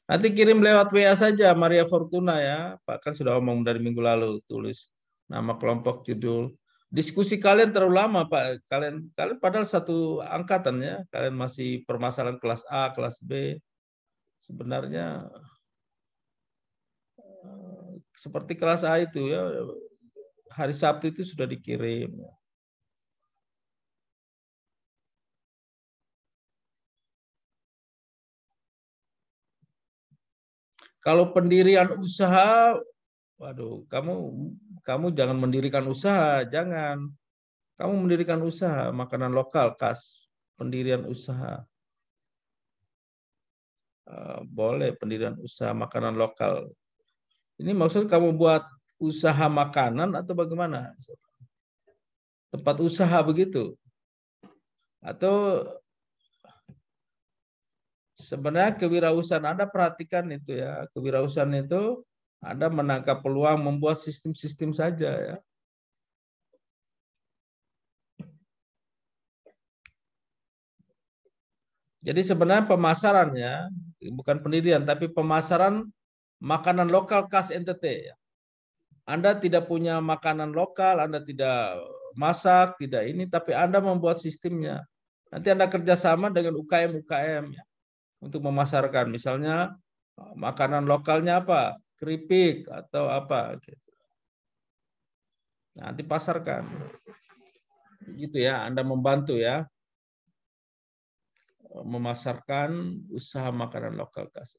nanti kirim lewat WA saja Maria Fortuna ya. Pak kan sudah omong dari minggu lalu, tulis nama kelompok, judul. Diskusi kalian terlalu lama Pak. Kalian padahal satu angkatan ya. Kalian masih permasalahan kelas A, kelas B. Sebenarnya seperti kelas A itu ya. Hari Sabtu itu sudah dikirim. Kalau pendirian usaha, waduh, kamu jangan mendirikan usaha, jangan. Kamu mendirikan usaha makanan lokal khas, pendirian usaha. Boleh pendirian usaha makanan lokal. Ini maksud kamu buat usaha makanan atau bagaimana? Tempat usaha begitu? Atau sebenarnya kewirausahaan Anda perhatikan itu ya, kewirausahaan itu Anda menangkap peluang membuat sistem-sistem saja ya. Jadi sebenarnya pemasarannya bukan pendirian tapi pemasaran makanan lokal khas NTT ya. Anda tidak punya makanan lokal, Anda tidak masak, tidak ini, tapi Anda membuat sistemnya. Nanti Anda kerjasama dengan UKM-UKM ya, untuk memasarkan. Misalnya makanan lokalnya apa? Keripik atau apa gitu. Nanti pasarkan. Gitu ya, Anda membantu ya. Memasarkan usaha makanan lokal khas.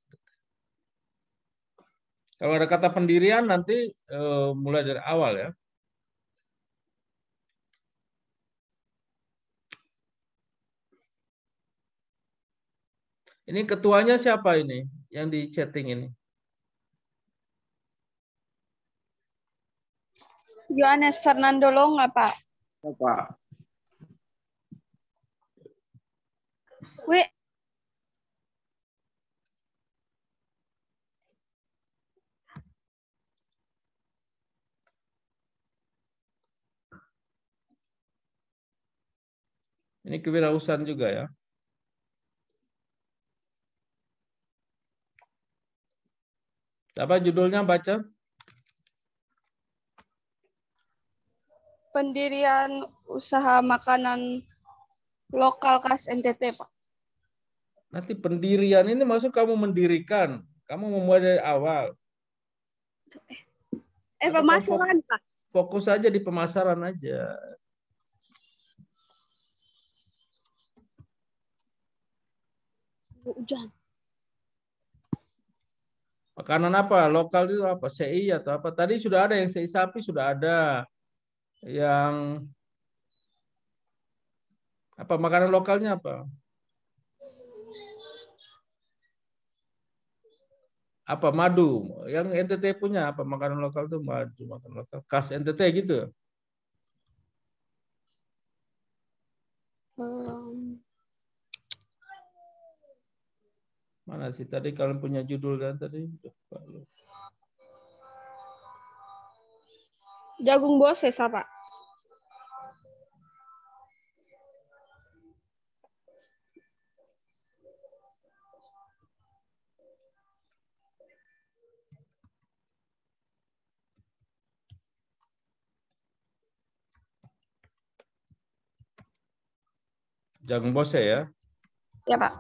Kalau ada kata pendirian nanti mulai dari awal ya. Ini ketuanya siapa ini yang di chatting ini? Yohanes Fernando Longa, Pak. Pak. Wih, Ini kewirausahaan juga ya. Apa judulnya baca? pendirian usaha makanan lokal khas NTT, Pak. Nanti pendirian ini maksud kamu mendirikan. Kamu memulai dari awal. Pemasaran, Pak. Fokus aja di pemasaran aja. Hujan. Makanan apa? Lokal itu apa? CI atau apa? Tadi sudah ada yang CI sapi, sudah ada. Yang apa makanan lokalnya apa? Apa madu? Yang NTT punya apa makanan lokal itu madu, makanan lokal khas NTT gitu. Mana sih tadi kalian punya judul kan tadi? Jagung Boses, Pak. Jangan Bose ya. Ya, Pak.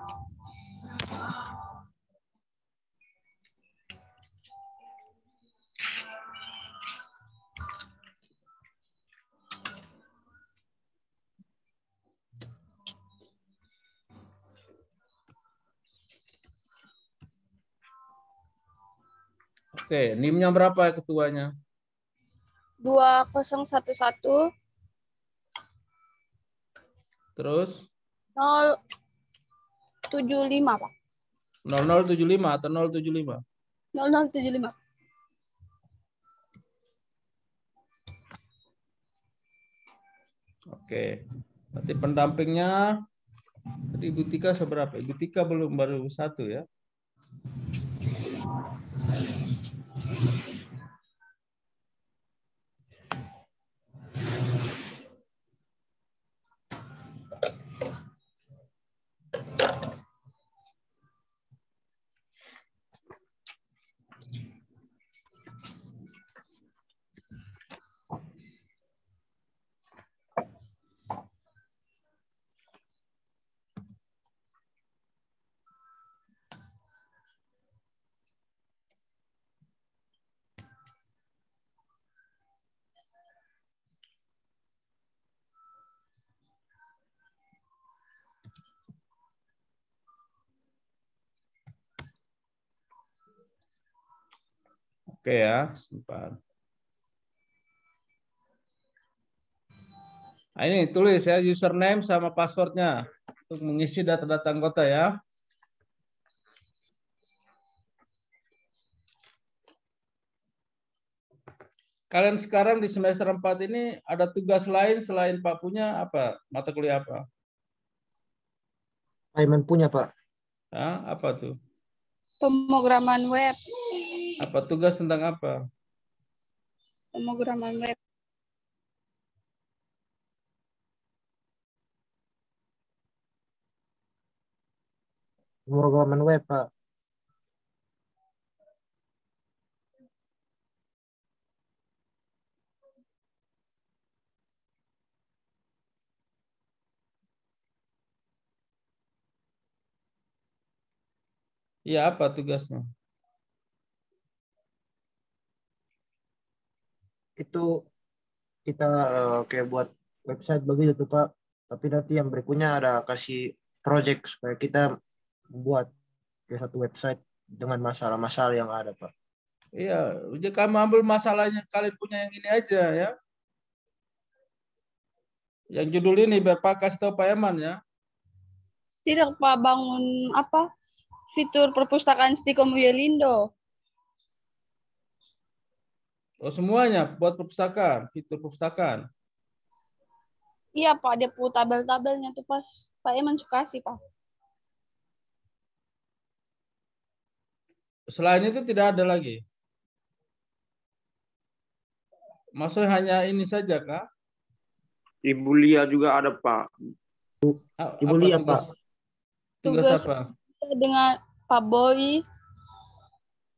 Oke, NIM-nya berapa ya ketuanya? 2011 Terus 075, Pak. 0075 atau 075? 0075. Oke. Nanti pendampingnya tadi Ibu Tika seberapa? Ibu Tika belum, baru 1 ya. Oke ya, simpan. Nah, ini tulis ya username sama passwordnya untuk mengisi data-data anggota ya. Kalian sekarang di semester 4 ini ada tugas lain selain Pak punya apa? Mata kuliah apa? Aiman punya, Pak. Hah? Apa tuh? Pemrograman web. Apa tugas tentang apa? Pemrograman web. Pemrograman web, Pak. Iya, apa tugasnya? Itu kita kayak buat website begitu tuh, Pak. Tapi nanti yang berikutnya ada kasih project supaya kita buat kayak satu website dengan masalah-masalah yang ada, Pak. Iya, jadi kamu ambil masalahnya kalian punya yang ini aja ya. Yang judul ini biar Pak kasih tahu Pak Eman ya. Tidak, Pak, bangun apa? Fitur perpustakaan Stikom Yelindo. Oh, semuanya buat perpustakaan, fitur perpustakaan. Iya, Pak, dia punya tabel-tabelnya tuh pas Pak Eman suka sih, Pak. Selain itu tidak ada lagi. Maksudnya hanya ini saja kah? Ibu Lia juga ada, Pak. Ibu Apa Lia, tugas? Pak. Tugas apa? Dengan Pak Boy,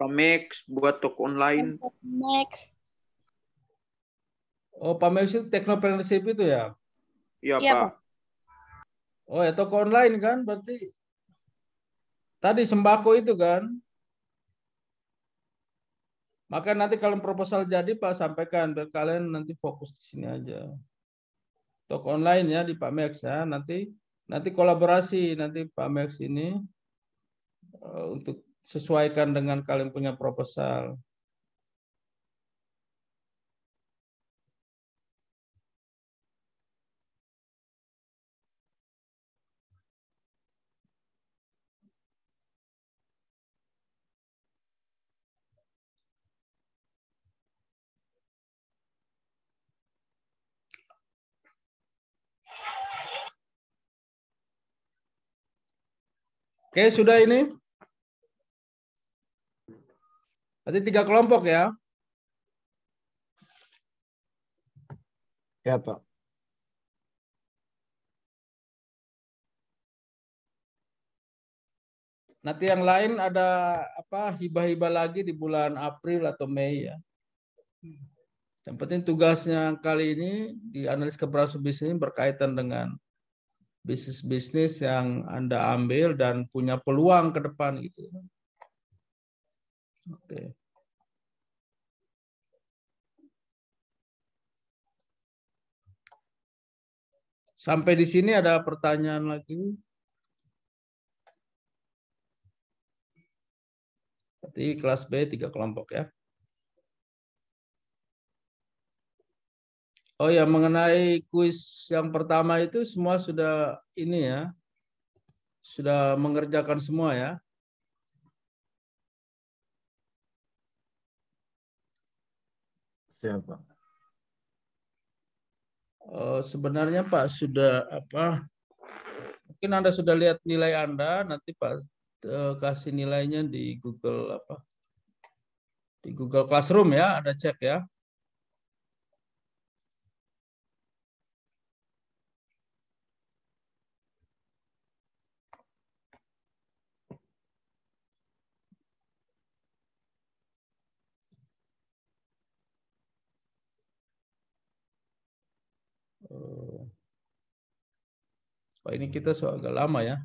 Pak Max buat toko online. Pak Max. Oh, Pak Max itu teknopreneurship itu ya? Iya, Iya, Pak. Pak. Oh, ya toko online kan berarti. Tadi sembako itu kan? Maka nanti kalau proposal jadi Pak sampaikan, biar kalian nanti fokus di sini aja. Toko online ya di Pak Max ya. Nanti kolaborasi nanti Pak Max ini untuk sesuaikan dengan kalian punya proposal. Oke, sudah ini. Nanti 3 kelompok ya. Ya, Pak. Nanti yang lain ada apa hibah-hibah lagi di bulan April atau Mei ya. Yang penting tugasnya kali ini di analis keberhasilan bisnis ini berkaitan dengan bisnis-bisnis yang Anda ambil dan punya peluang ke depan gitu. Oke. Sampai di sini ada pertanyaan lagi? Berarti kelas B 3 kelompok ya. Oh ya, mengenai kuis yang pertama itu semua sudah ini ya. Sudah mengerjakan semua ya. Siapa? Sebenarnya Pak sudah apa? Mungkin Anda sudah lihat nilai Anda, nanti Pak kasih nilainya di Google apa? Di Google Classroom ya, Anda cek ya. Pak ini kita sudah agak lama ya.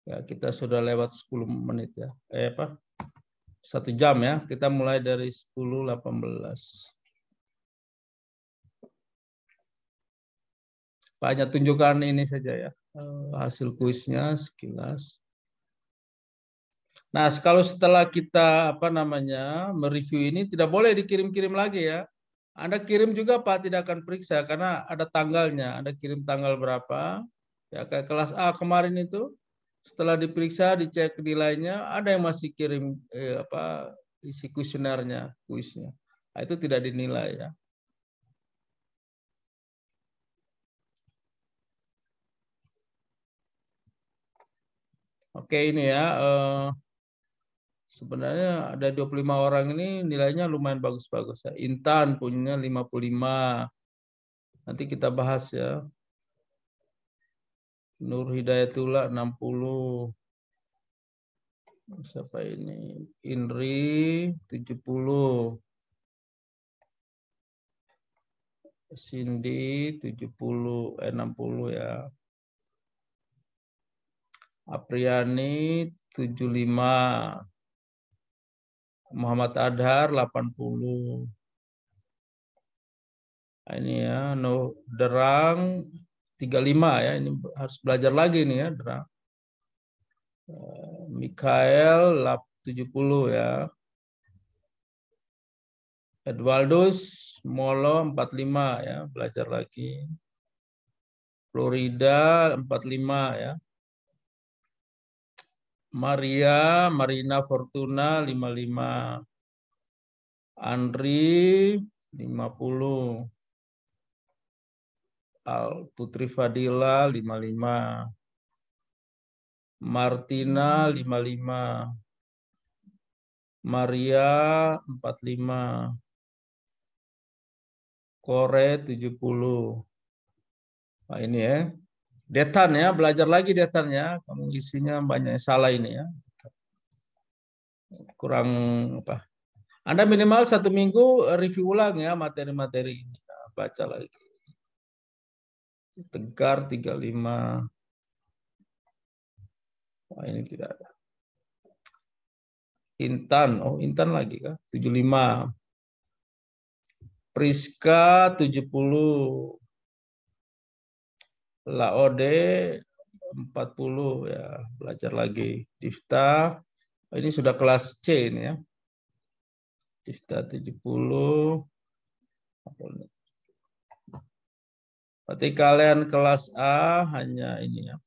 Ya, kita sudah lewat 10 menit ya. 1 jam ya. Kita mulai dari 10.18. Pak hanya tunjukkan ini saja ya. Hasil kuisnya sekilas. Nah, kalau setelah kita mereview ini tidak boleh dikirim-kirim lagi ya. Anda kirim juga Pak tidak akan periksa karena ada tanggalnya. Anda kirim tanggal berapa? Ya kayak kelas A kemarin itu setelah diperiksa dicek nilainya ada yang masih kirim isi kuesionernya, kuisnya. Nah, itu tidak dinilai ya. Oke ini ya. Sebenarnya ada 25 orang ini nilainya lumayan bagus-bagus ya. Intan punya 55. Nanti kita bahas ya. Nur Hidayatullah 60. Siapa ini? Indri 70. Cindy 70, 60 ya. Apriani 75. Muhammad Adhar 80. Nah, ini ya, Derang 35 ya. Ini harus belajar lagi nih ya, Derang. Mikael 70 ya. Edwaldus Molo 45 ya, belajar lagi. Florida 45 ya. Marina Fortuna 55. Andri 50. Putri Fadila 55. Martina 55. Maria 45. Kore 70. Nah ini ya. Detan ya, belajar lagi detan ya. Kamu isinya banyak yang salah ini ya. Kurang apa? Anda minimal 1 minggu review ulang ya materi-materi ini. Nah, baca lagi. Tegar 35. Wah, ini tidak ada. Intan, Intan lagi kah? 75. Priska 70. Laode 40 ya, belajar lagi. Difta, ini sudah kelas C ini ya. Difta 70. Berarti kalian kelas A hanya ini ya.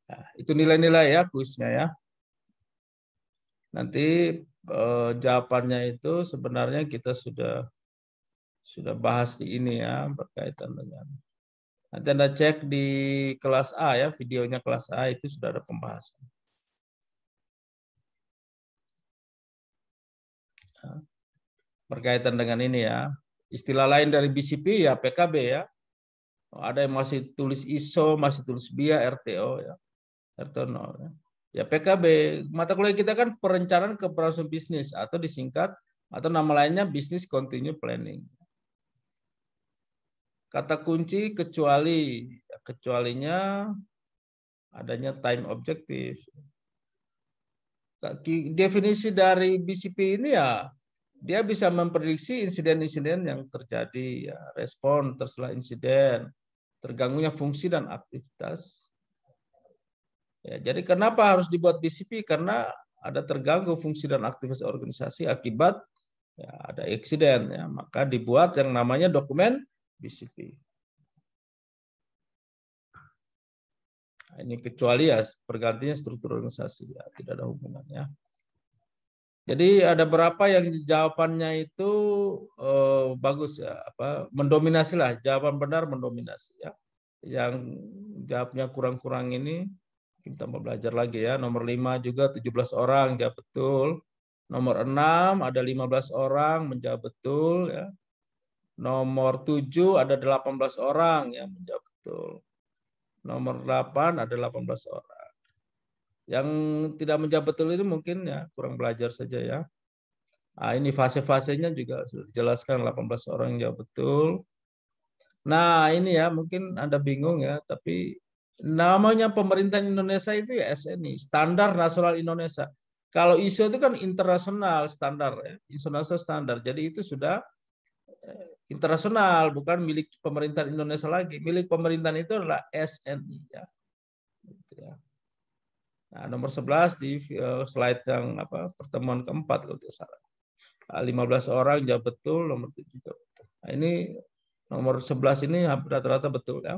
Nah, itu nilai-nilai ya kuisnya ya. Nanti jawabannya itu sebenarnya kita sudah bahas di ini ya, berkaitan dengan. Nanti Anda cek di kelas A ya, videonya kelas A itu sudah ada pembahasan. berkaitan dengan ini ya. Istilah lain dari BCP ya PKB ya. Ada yang masih tulis ISO, masih tulis BIA, RTO ya. RTO ya. Ya PKB, mata kuliah kita kan perencanaan keberlangsungan bisnis atau disingkat atau nama lainnya Business Continue Planning. Kata kunci kecuali, kecualinya adanya time objective. Definisi dari BCP ini ya, dia bisa memprediksi insiden-insiden yang terjadi, ya, respon terselah insiden, terganggunya fungsi dan aktivitas. Ya, jadi kenapa harus dibuat BCP? Karena ada terganggu fungsi dan aktivitas organisasi akibat ya, ada eksiden, ya, maka dibuat yang namanya dokumen BCP. Nah, ini kecuali ya pergantinya struktur organisasi, ya, tidak ada hubungannya. Jadi ada berapa yang jawabannya itu bagus ya, mendominasi lah, jawaban benar mendominasi ya. Yang jawabnya kurang-kurang ini kita mau belajar lagi ya. Nomor 5 juga 17 orang jawab betul. Nomor 6 ada 15 orang menjawab betul ya. Nomor 7 ada 18 orang yang menjawab betul. Nomor 8 ada 18 orang. Yang tidak menjawab betul itu mungkin ya kurang belajar saja ya. Nah, ini fase-fasenya juga sudah dijelaskan, 18 orang yang jawab betul. Nah, ini ya mungkin Anda bingung ya, tapi namanya pemerintahan Indonesia itu ya SNI, Standar Nasional Indonesia. Kalau ISO itu kan internasional standar ya, internasional standar. Jadi itu sudah internasional, bukan milik pemerintahan Indonesia lagi. Milik pemerintahan itu adalah SNI ya. Gitu ya. Nah, nomor 11 di slide yang pertemuan keempat kalau tidak salah. 15 orang jawab betul, nomor 7 jawab betul. Nah, ini nomor 11 ini rata-rata betul ya.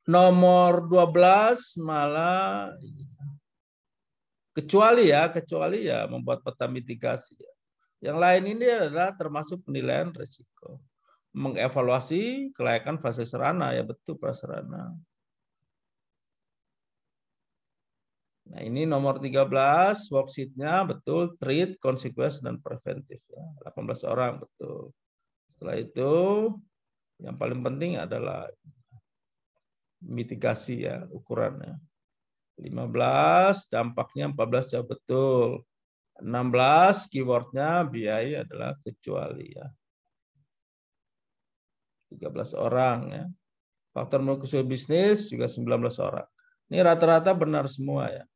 Nomor 12 malah kecuali ya membuat peta mitigasi ya. Yang lain ini adalah termasuk penilaian risiko. Mengevaluasi kelayakan fase serana ya, betul prasarana. Nah, ini nomor 13 worksheet-nya betul, treat, consequence dan preventif ya. 18 orang betul. Setelah itu yang paling penting adalah mitigasi ya, ukurannya. 15 dampaknya 14 jawab betul. 16 keywordnya biaya adalah kecuali ya. 13 orang ya. Faktor mendukung bisnis juga 19 orang. Ini rata-rata benar semua ya.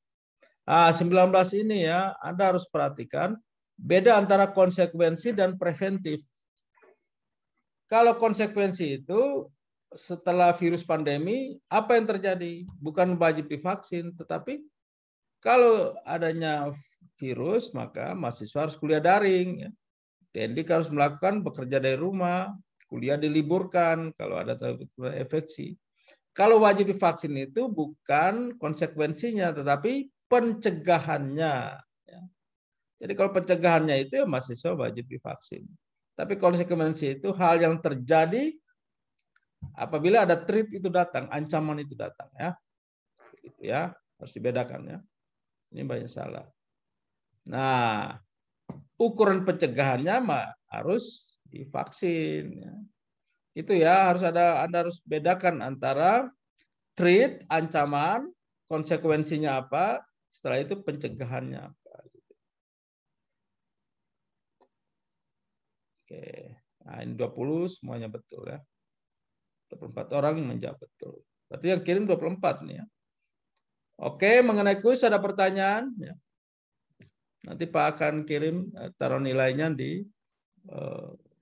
19 ini ya, Anda harus perhatikan beda antara konsekuensi dan preventif. Kalau konsekuensi itu setelah virus pandemi, apa yang terjadi? Bukan wajib divaksin, tetapi kalau adanya virus, maka mahasiswa harus kuliah daring. TNI harus melakukan bekerja dari rumah, kuliah diliburkan kalau ada infeksi. Kalau wajib divaksin itu bukan konsekuensinya, tetapi pencegahannya. Jadi kalau pencegahannya itu ya mahasiswa wajib divaksin. Tapi konsekuensi itu hal yang terjadi apabila ada threat itu datang, ancaman itu datang ya. Gitu ya, harus dibedakan ya. Ini banyak salah. Nah, ukuran pencegahannya harus divaksin ya. Itu ya, Anda harus bedakan antara threat, ancaman, konsekuensinya apa, setelah itu pencegahannya apa. Oke. Nah, ini 20 semuanya betul ya. 24 orang yang menjawab betul. Berarti yang kirim 24 nih ya. Oke, mengenai kuis ada pertanyaan ya. Nanti Pak akan kirim taruh nilainya di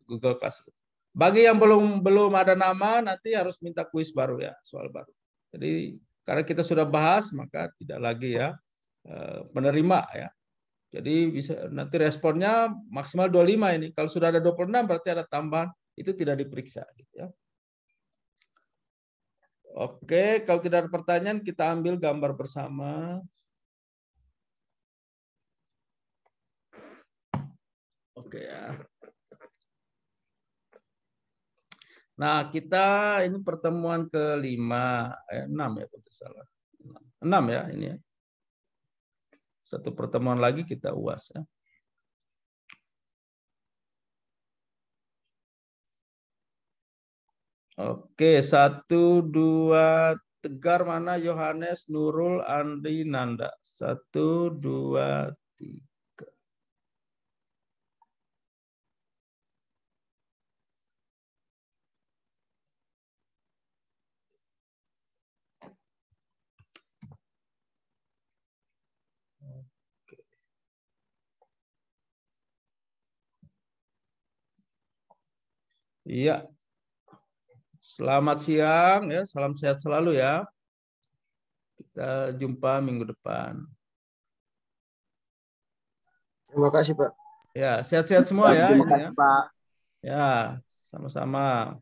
Google Classroom. Bagi yang belum ada nama nanti harus minta kuis baru ya, soal baru. Jadi karena kita sudah bahas maka tidak lagi ya menerima ya. Jadi bisa nanti responnya maksimal 25 ini. Kalau sudah ada 26 berarti ada tambahan, itu tidak diperiksa gitu ya. Oke, kalau tidak ada pertanyaan kita ambil gambar bersama. Oke ya. Nah, kita ini pertemuan ke-6 ya kalau tidak salah. 6 ya ini ya. Satu pertemuan lagi kita UAS ya. Oke, 1, 2, Tegar mana? Yohanes, Nurul, Andri, Nanda. 1, 2, 3. Iya. Selamat siang ya, salam sehat selalu ya. Kita jumpa minggu depan. Terima kasih, Pak. Ya, sehat-sehat semua ya. Terima Ini kasih, ya. Pak. Ya, sama-sama.